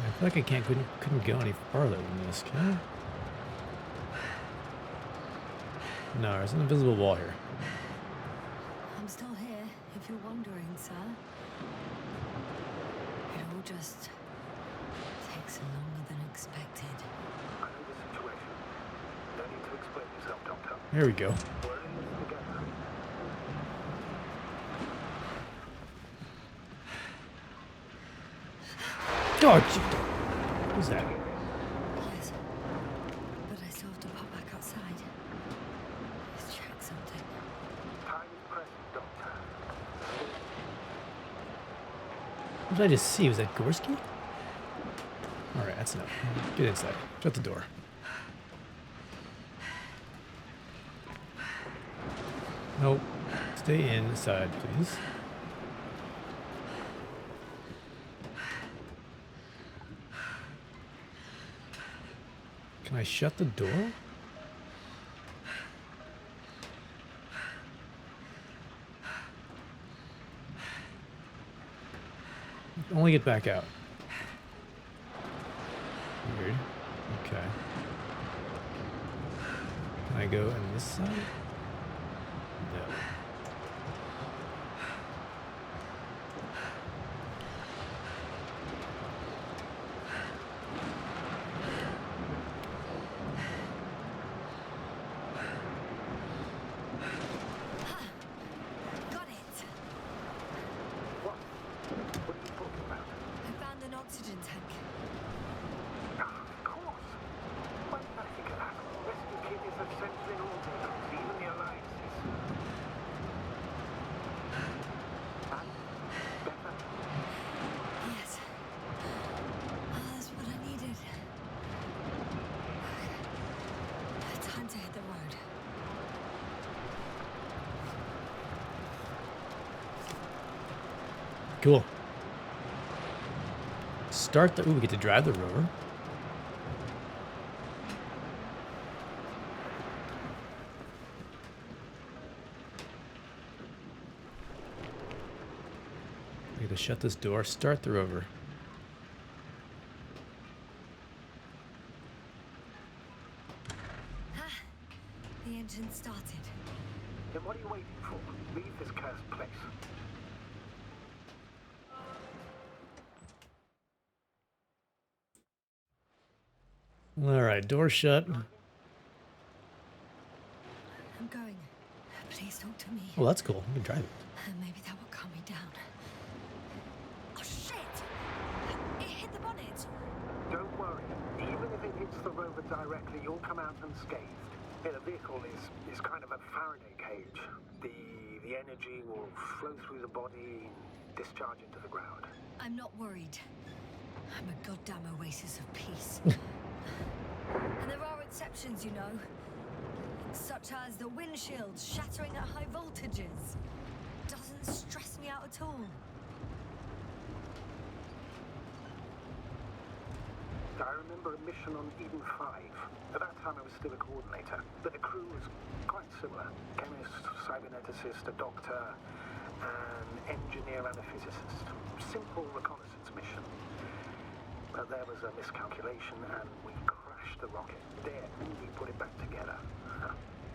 I feel like I couldn't go any farther than this, can I? No, there's an invisible wall here. I'm I'm still here, if you're wondering, sir. It all just takes longer than expected. I know the situation. No need to explain yourself, Doctor. There we go. We're in this together. Oh, what was that? Yes. But I still have to pop back outside. Let's check something. Time is pressing, Doctor. What did I just see? Was that Gorski? Alright, that's enough. Get inside. Shut the door. Nope. Stay inside, please. Can I shut the door? Only get back out. Weird. Okay. Can I go on this side? No. Got it! What? What are you talking about? I found an oxygen tank. Of course. Why did I think of that? Rescue kit is essential in all systems, even the alliances. And? Better? Yes. That's what I needed. Time to hit the road. Cool. Start the... Ooh, we get to drive the rover. We get to shut this door. Start the rover. The engine started. Then what are you waiting for? Leave this cursed place. Alright, door shut. I'm going. Please talk to me. Well, that's cool. You can drive it. Maybe that will calm me down. Oh, shit! It hit the bonnet. Don't worry. Even if it hits the rover directly, you'll come out unscathed. Yeah, the vehicle is kind of a Faraday cage. The energy will flow through the body, discharge into the ground. I'm not worried. I'm a goddamn oasis of peace. And there are exceptions, you know. Such as the windshield shattering at high voltages. Doesn't stress me out at all. I remember a mission on Eden 5. At that time I was still a coordinator, but the crew was quite similar. Chemist, cyberneticist, a doctor, an engineer and a physicist. Simple reconnaissance mission. But there was a miscalculation and we crashed the rocket. Then we put it back together.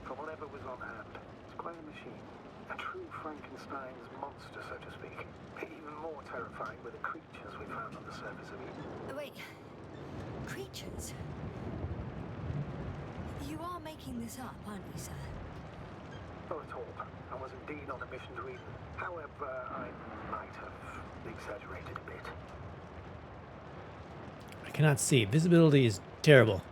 From whatever was on hand. It's quite a machine. A true Frankenstein's monster, so to speak. Even more terrifying were the creatures we found on the surface of Eden. Oh, wait. Creatures? You are making this up, aren't you, sir? Not at all. I was indeed on a mission to Eden. However, I might have exaggerated a bit. I cannot see. Visibility is terrible.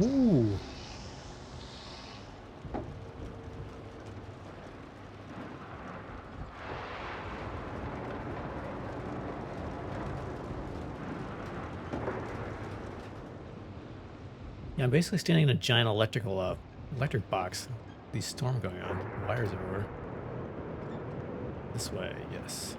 Ooh. Yeah, I'm basically standing in a giant electric box. These storm going on. Wires everywhere. This way, yes.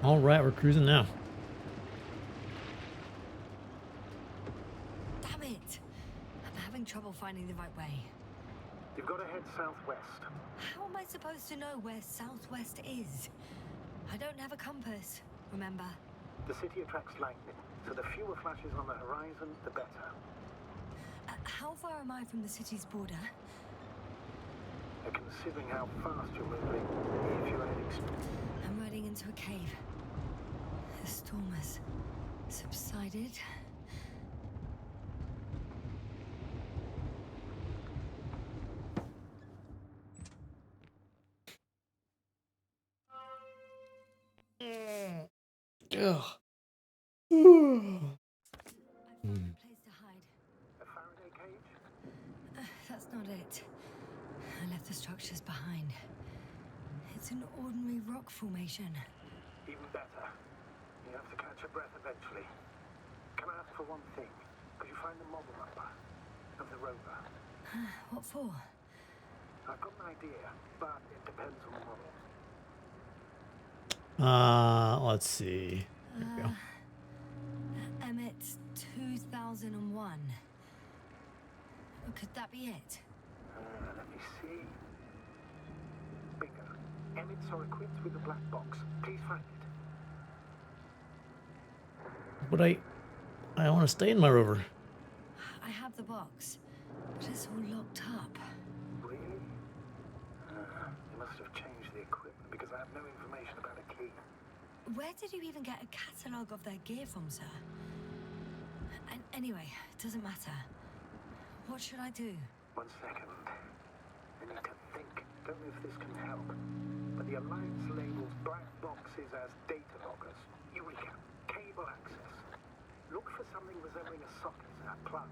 All right, we're cruising now. Damn it! I'm having trouble finding the right way. You've got to head southwest. How am I supposed to know where southwest is? I don't have a compass, remember? The city attracts lightning, so the fewer flashes on the horizon, the better. How far am I from the city's border? Considering how fast you're moving, if you're heading I'm riding into a cave. The storm has subsided. Ugh. I found a place to hide. a Faraday cage? That's not it. I left the structures behind. It's an ordinary rock formation. Even better. You have to catch your breath eventually. Can I ask for one thing? Could you find the model number of the rover? What for? I've got an idea, but it depends on the model. Let's see. Here we go. Emmett's 2001. Could that be it? Let me see. Bingo. Emmets are equipped with a black box. Please find it. But I want to stay in my rover. I have the box, but it's all locked up. Really? You must have changed the equipment because I have no information about a key. Where did you even get a catalogue of their gear from, sir? And anyway, it doesn't matter. What should I do? 1 second. I need to think. Don't know if this can help. But the Alliance labels black boxes as data loggers. Eureka. Cable access. Look for something resembling a socket to that plug.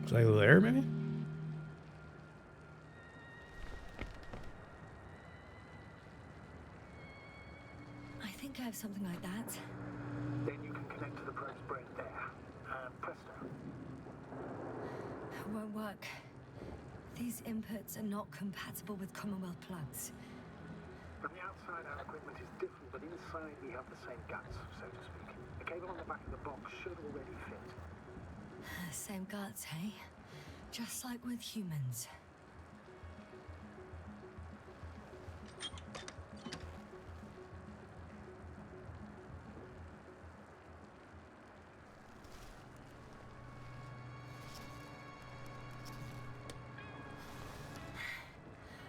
Is I go there, maybe? I think I have something like that. Then you can connect to the probe's brain there. And presto. It won't work. These inputs are not compatible with Commonwealth plugs. From the outside, our equipment is different, but inside we have the same guts, so to speak. The cable on the back of the box should already fit. Same guts, hey? Just like with humans.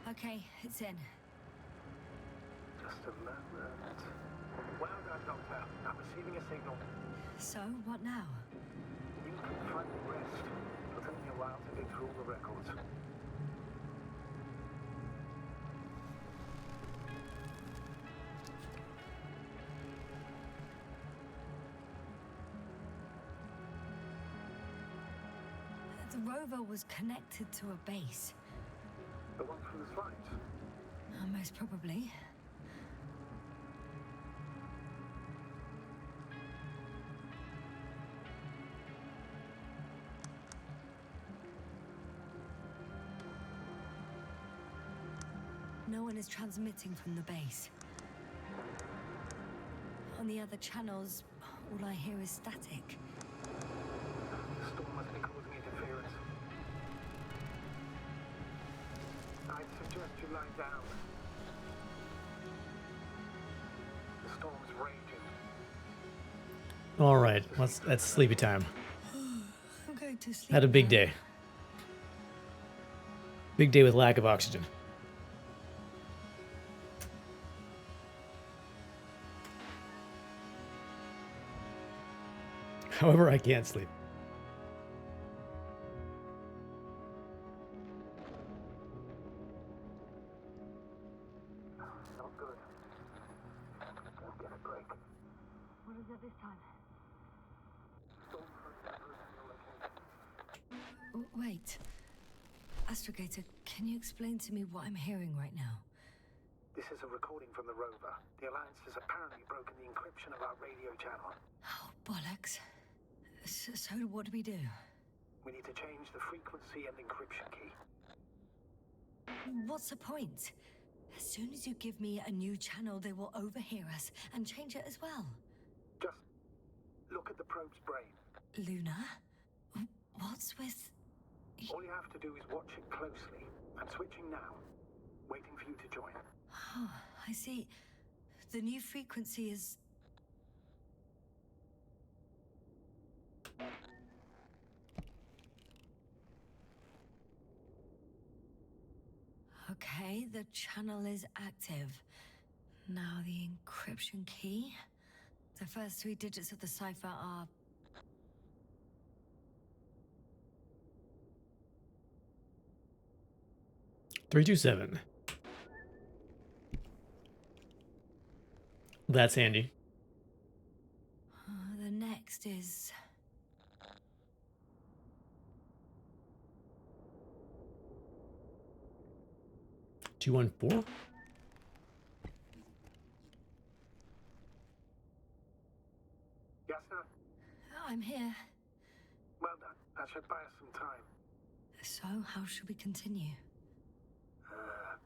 Okay, it's in. Just a moment. Well done, Doctor. I'm receiving a signal. So, what now? You can finally rest. It'll take me a while to dig through all the records. The rover was connected to a base. The one from the slides. Most probably. No one is transmitting from the base. On the other channels, all I hear is static. The storm must be causing interference. I'd suggest you lie down. The storm's raging. All right, that's sleepy time. I'm going to sleep. Had a big now. day. Big day with lack of oxygen. However, I can't sleep. Not good. Won't get a break. What is it this time? Storm front approaching your location. Oh, wait. Astrogator, can you explain to me what I'm hearing right now? This is a recording from the rover. The Alliance has apparently broken the encryption of our radio channel. Oh, bollocks. So what do we do? We need to change the frequency and encryption key. What's the point? As soon as you give me a new channel, they will overhear us and change it as well. Just look at the probe's brain. Luna? What's with... All you have to do is watch it closely. I'm switching now. Waiting for you to join. Oh, I see. The new frequency is... Okay, the channel is active. Now the encryption key. The first 3 digits of the cipher are... 327. That's handy. The next is... 214. Yes, sir? I'm here. Well done. That should buy us some time. So, how should we continue?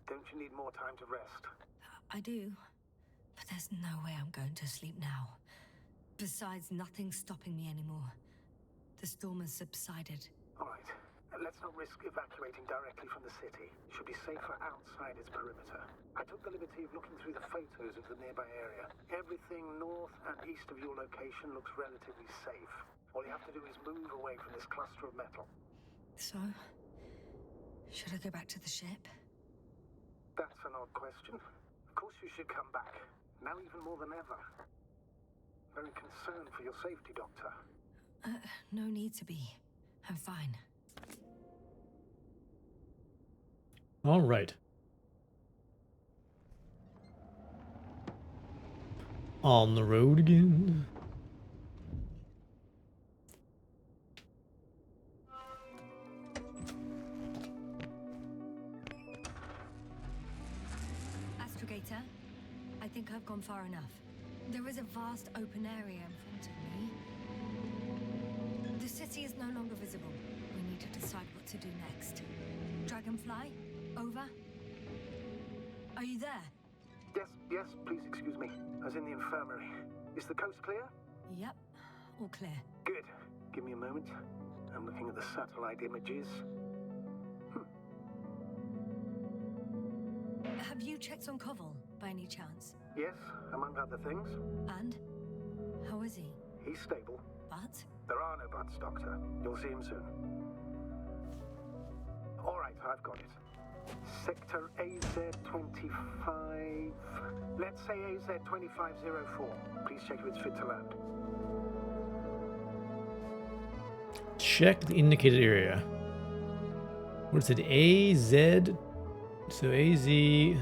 Don't you need more time to rest? I do. But there's no way I'm going to sleep now. Besides, nothing's stopping me anymore. The storm has subsided. All right. Let's not risk evacuating directly from the city. Should be safer outside its perimeter. I took the liberty of looking through the photos of the nearby area. Everything north and east of your location looks relatively safe. All you have to do is move away from this cluster of metal. So, should I go back to the ship? That's an odd question. Of course you should come back. Now even more than ever. Very concerned for your safety, Doctor. No need to be. I'm fine. All right. On the road again. Astrogator, I think I've gone far enough. There is a vast open area in front of me. The city is no longer visible. We need to decide what to do next. Dragonfly, over. Are you there? Yes, please excuse me. I was in the infirmary. Is the coast clear? Yep, all clear. Good. Give me a moment. I'm looking at the satellite images. Have you checked on Koval, by any chance? Yes, among other things. And? How is he? He's stable. But? There are no buts, Doctor. You'll see him soon. All right, I've got it. Sector AZ-25... Let's say AZ-2504. Please check if it's fit to land. Check the indicated area. What is it? AZ. So AZ. Be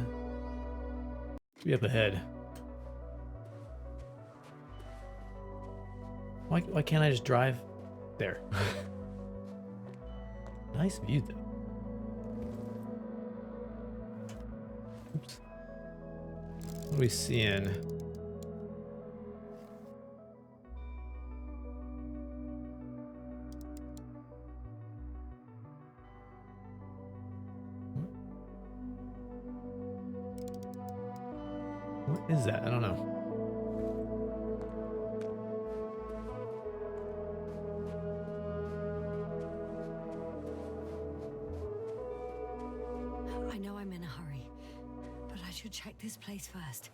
up ahead. Why can't I just drive there? Nice view though. Oops. What are we seeing? What is that? I don't know. I know I'm in a hurry, but I should check this place first.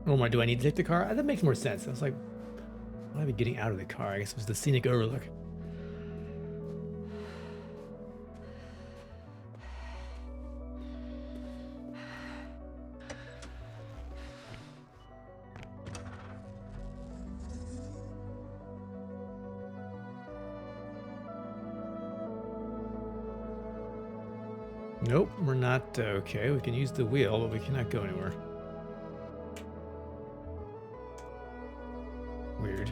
Oh my, do I need to take the car? That makes more sense. I was like, why would I be getting out of the car? I guess it was the scenic overlook. Nope, we're not okay. We can use the wheel, but we cannot go anywhere. Weird.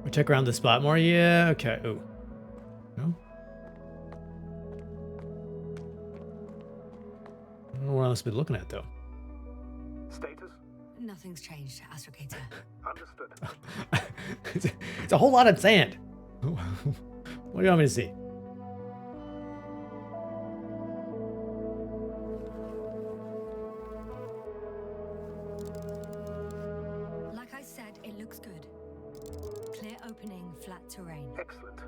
We check around the spot more. Yeah. Okay. Oh. No. must have been looking at, though. Status? Nothing's changed, Astrogator. Understood. It's a whole lot of sand. What do you want me to see? Like I said, it looks good. Clear opening, flat terrain. Excellent.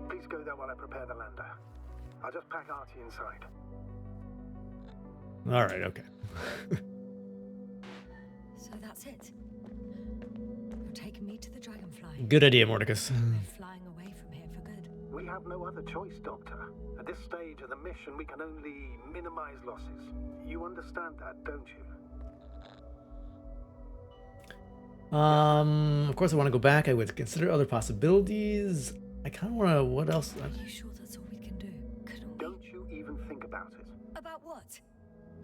Please go there while I prepare the lander. I'll just pack Artie inside. All right, okay. So that's it. You're taking me to the Dragonfly. Good idea, Mordecus. We're flying away from here for good. We have no other choice, Doctor. At this stage of the mission, we can only minimize losses. You understand that, don't you? Of course I want to go back. I would consider other possibilities. I kind of want to, what else? Are you sure that's all we can do? Couldn't we? Don't you even think about it. About what?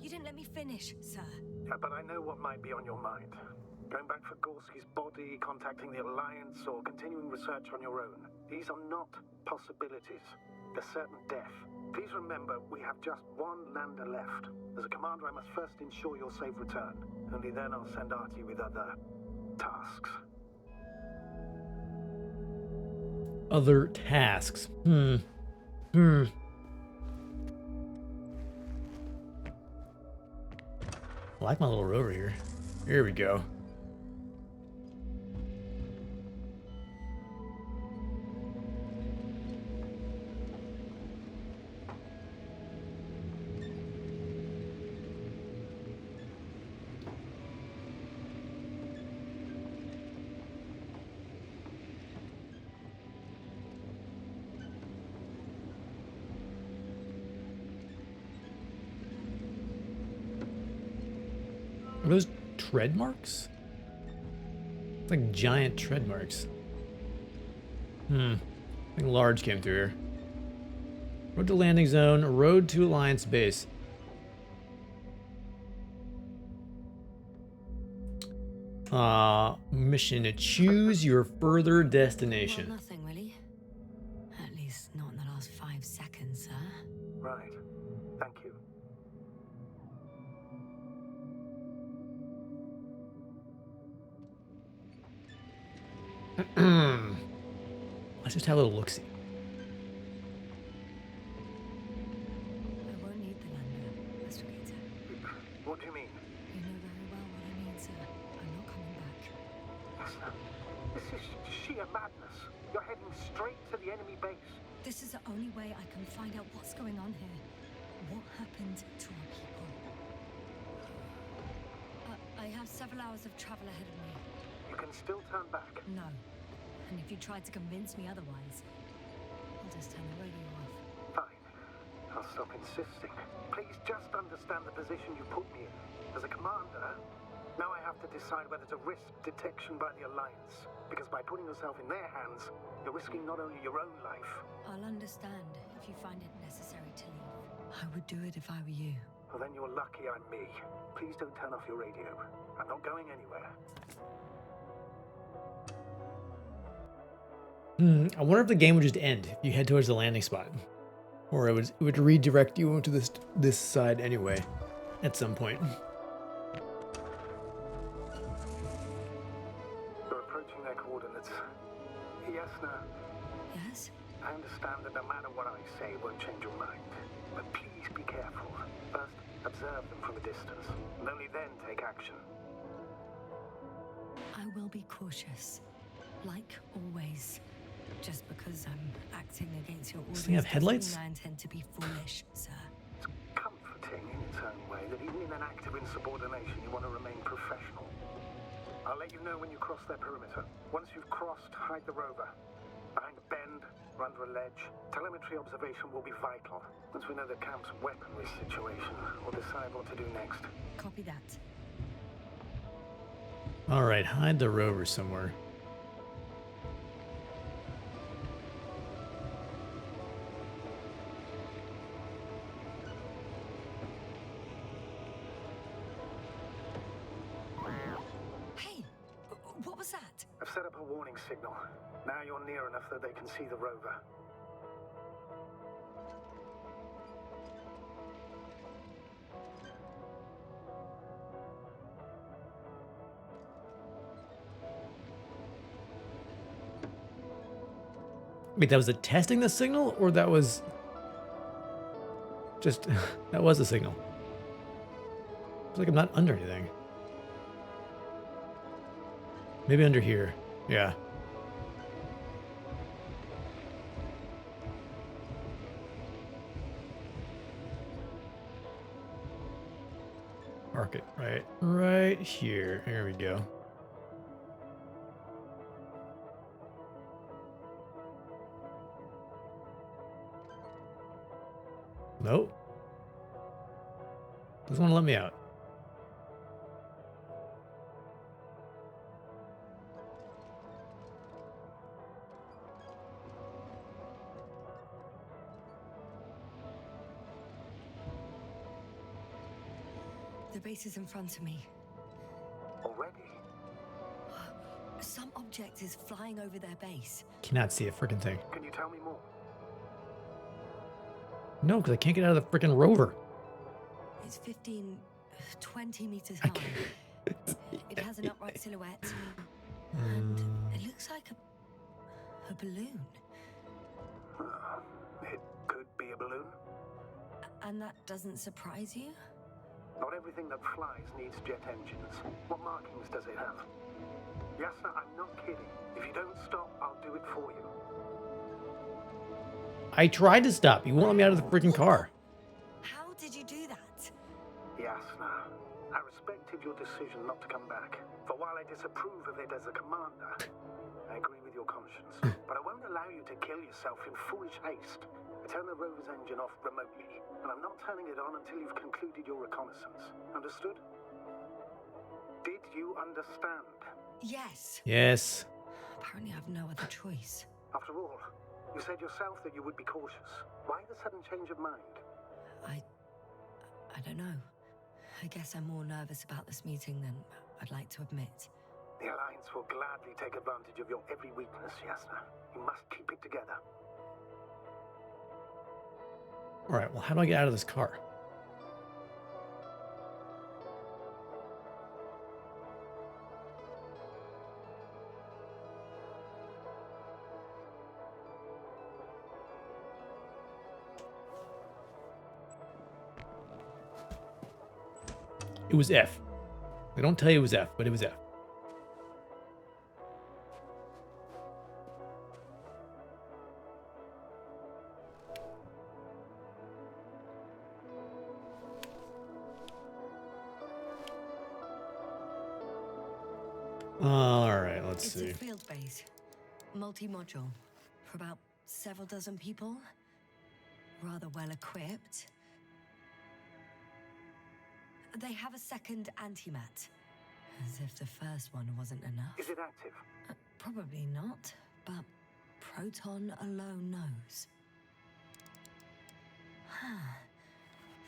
You didn't let me finish, sir. But I know what might be on your mind. Going back for Gorski's body, contacting the Alliance, or continuing research on your own. These are not possibilities. They're certain death. Please remember, we have just one lander left. As a commander, I must first ensure your safe return. Only then I'll send Artie with other tasks. Other tasks. I like my little rover here. Here we go. Are those tread marks? It's like giant tread marks. I think large came through here. Road to landing zone, road to Alliance base. Mission to choose your further destination. Well, nothing really. At least not in the last 5 seconds, sir. Right. Thank you. Let's just have a little look-see. I won't need the lander, Astrogator. What do you mean? You know very well what I mean, sir. I'm not coming back. Listen, this is sheer madness. You're heading straight to the enemy base. This is the only way I can find out what's going on here. What happened to our people? I have several hours of travel ahead of me. You can still turn back. No. And if you try to convince me otherwise, I'll just turn the radio off. Fine. I'll stop insisting. Please just understand the position you put me in. As a commander, now I have to decide whether to risk detection by the Alliance. Because by putting yourself in their hands, you're risking not only your own life. I'll understand if you find it necessary to leave. I would do it if I were you. Well, then you're lucky I'm me. Please don't turn off your radio. I'm not going anywhere. I wonder if the game would just end if you head towards the landing spot, or it would redirect you into this side anyway, at some point. You're approaching their coordinates. Yes, no. Yes? I understand that no matter what I say won't change your mind. But please be careful. First, observe them from a distance, and only then take action. I will be cautious. Like always. Just because I'm acting against your orders Does it have headlights? doesn't mean I intend to be foolish, sir. It's comforting in its own way that even in an act of insubordination you want to remain professional. I'll let you know when you cross their perimeter. Once you've crossed, hide the rover. Behind a bend or under a ledge. Telemetry observation will be vital. Once we know the camp's weaponry situation, we'll decide what to do next. Copy that. All right, hide the rover somewhere. Hey! What was that? I've set up a warning signal. Now you're near enough that they can see the rover. Wait, that was it testing the signal, or that was just that was the signal? It's like I'm not under anything. Maybe under here. Yeah. Mark it right here. Here we go. Nope. Doesn't want to let me out. The base is in front of me. Already? Some object is flying over their base. Cannot see a freaking thing. Can you tell me more? No, because I can't get out of the freaking rover. It's 15, 20 meters I high. can't. It has an upright silhouette. And it looks like a balloon. It could be a balloon. And that doesn't surprise you? Not everything that flies needs jet engines. What markings does it have? Yes, sir, I'm not kidding. If you don't stop, I'll do it for you. I tried to stop. You won't let me out of the freaking car. How did you do that? Yasna, I respected your decision not to come back. For while I disapprove of it as a commander, I agree with your conscience. But I won't allow you to kill yourself in foolish haste. I turn the rover's engine off remotely, and I'm not turning it on until you've concluded your reconnaissance. Understood? Did you understand? Yes. Yes. Apparently I have no other choice. After all, you said yourself that you would be cautious. Why the sudden change of mind? I don't know. I guess I'm more nervous about this meeting than I'd like to admit. The Alliance will gladly take advantage of your every weakness, Yasna. You must keep it together. All right, well, how do I get out of this car? It was F. They don't tell you it was F, but it was F. All right, let's see. It's a field base, multi-module, for about several dozen people. Rather well equipped. They have a second antimat, as if the first one wasn't enough. Is it active? Probably not, but Proton alone knows.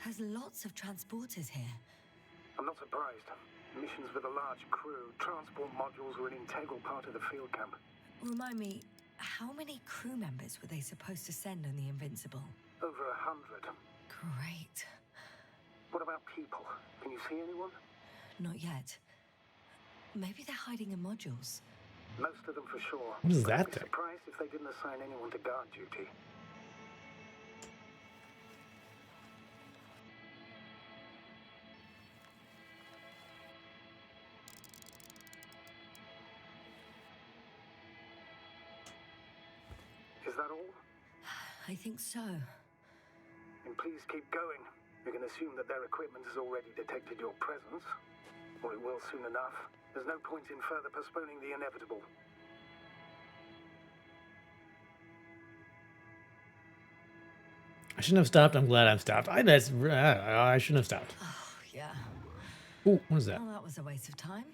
There's lots of transporters here. I'm not surprised. Missions with a large crew, transport modules were an integral part of the field camp. Remind me, how many crew members were they supposed to send on the Invincible? Over 100. Great. What about people? Can you see anyone? Not yet. Maybe they're hiding in modules. Most of them for sure. What is But I'd that be thing? surprised if they didn't assign anyone to guard duty. Is that all? I think so. Then please keep going. You can assume that their equipment has already detected your presence. Or it will soon enough. There's no point in further postponing the inevitable. I shouldn't have stopped. I'm glad I've stopped. I shouldn't have stopped. Oh, yeah. Ooh, what is that? Well, that was a waste of time.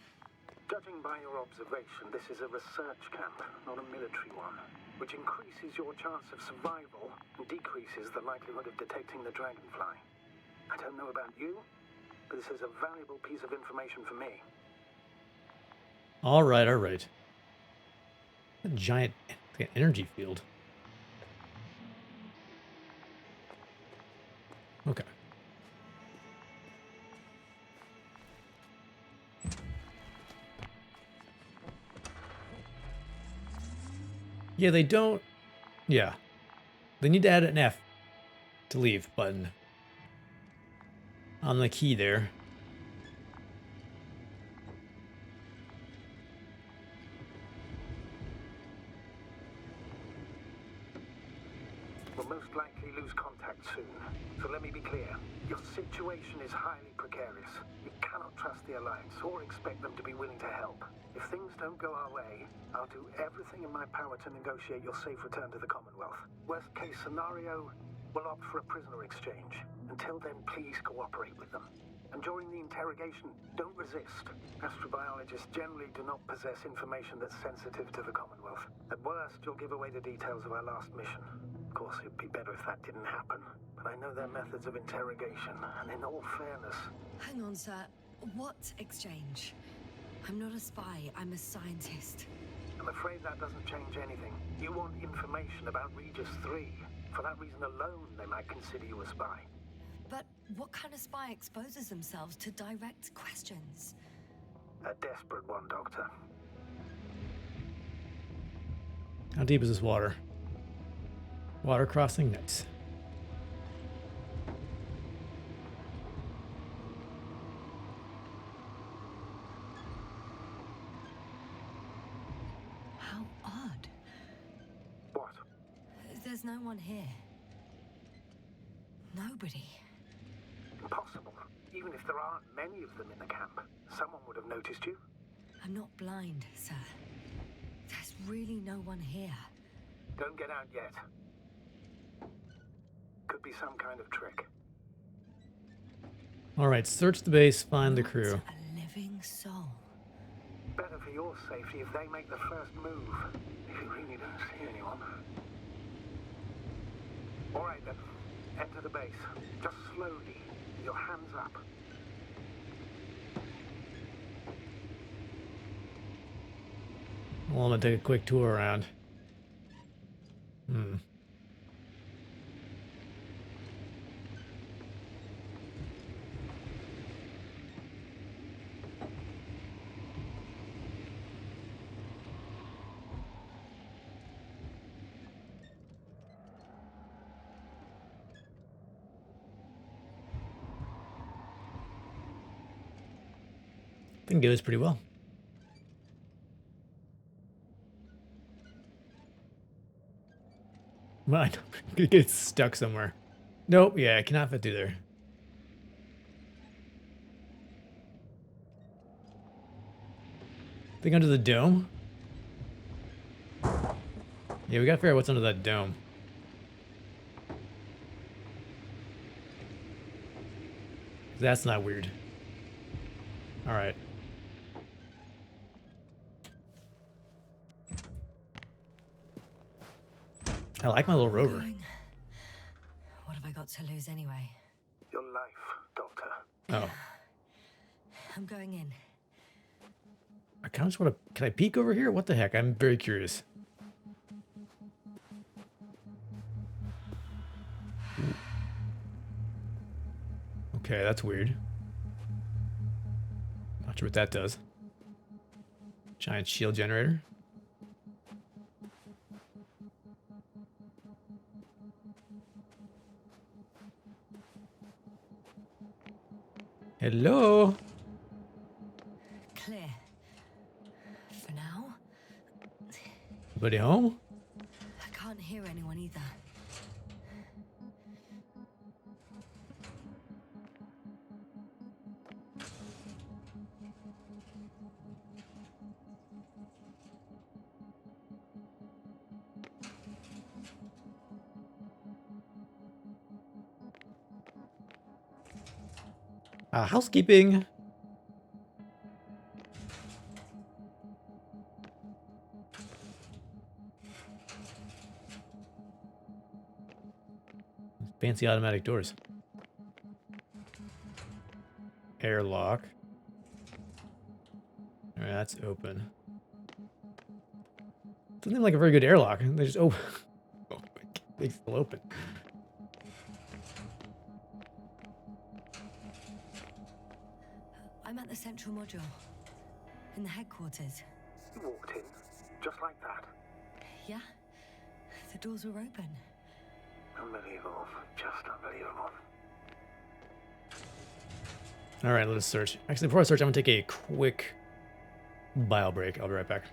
Judging by your observation, this is a research camp, not a military one, which increases your chance of survival and decreases the likelihood of detecting the dragonfly. I don't know about you, but this is a valuable piece of information for me. All right, all right. A giant energy field. Okay. Yeah, they don't Yeah. They need to add an F to leave button on the key there. We'll most likely lose contact soon. So let me be clear. Your situation is highly precarious. You cannot trust the Alliance or expect them to be willing to help. If things don't go our way, I'll do everything in my power to negotiate your safe return to the Commonwealth. Worst case scenario, we'll opt for a prisoner exchange. Until then, please cooperate with them. And during the interrogation, don't resist. Astrobiologists generally do not possess information that's sensitive to the Commonwealth. At worst, you'll give away the details of our last mission. Of course, it'd be better if that didn't happen. But I know their methods of interrogation, and in all fairness... Hang on, sir. What exchange? I'm not a spy, I'm a scientist. I'm afraid that doesn't change anything. You want information about Regis 3. For that reason alone, they might consider you a spy. But what kind of spy exposes themselves to direct questions? A desperate one, Doctor. How deep is this water? Water crossing? Nice. How odd. What? There's no one here. Nobody. Impossible. Even if there aren't many of them in the camp, someone would have noticed you. I'm not blind, sir. There's really no one here. Don't get out yet. Could be some kind of trick. All right, search the base, find the crew. Not a living soul. Better for your safety if they make the first move. If you really don't see anyone. All right then. Enter the base. Just slowly. With your hands up. Well, I'm gonna take a quick tour around. I think it goes pretty well. Mine. Gonna get stuck somewhere. Nope, yeah, I cannot fit through there. Think under the dome? Yeah, we gotta figure out what's under that dome. That's not weird. Alright. I like my little rover. What have I got to lose anyway? Your life, Doctor. Oh. I'm going in. I kind of just want to... Can I peek over here? What the heck? I'm very curious. Okay, that's weird. Not sure what that does. Giant shield generator. Hello? Clear. For now, Anybody home? I can't hear anyone either. Housekeeping. Fancy automatic doors. Airlock. Alright, that's open. Doesn't seem like a very good airlock. They just open. Oh, they still open. I'm at the central module. In the headquarters. You walked in, just like that. Yeah? The doors were open. Unbelievable. Just unbelievable. All right, let us search. Actually, before I search, I'm gonna take a quick bio break. I'll be right back.